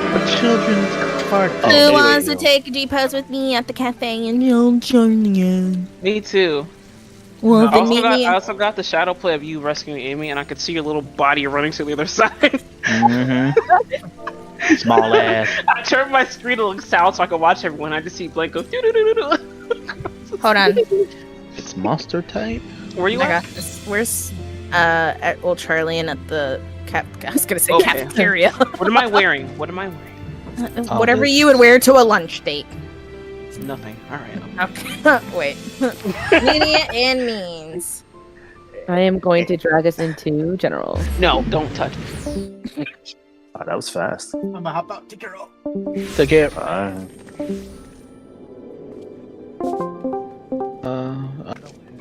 A children's cartoon. Oh, Who there wants you to go. take a G pose with me at the cafe and you'll join again? Me too. Well, I then also, meet got, me. I also got the shadow play of you rescuing Amy, and I could see your little body running to the other side. Mm-hmm. Small ass. I turned my screen to look south so I could watch everyone. I just see Blake go doo-doo-doo-doo-doo. Hold on. It's monster type. Where you I at? got this. Where's at Old Charlie and at the I was gonna say Okay. cafeteria. What am I wearing? What am I wearing? Whatever this. you would wear to a lunch date. Nothing. Alright. Okay. Wait. Media and means. I am going to drag us into general. No, don't touch me. Oh, that was fast. I'm gonna hop out. Take care. Take care.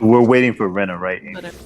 We're waiting for Rena, right? Amy?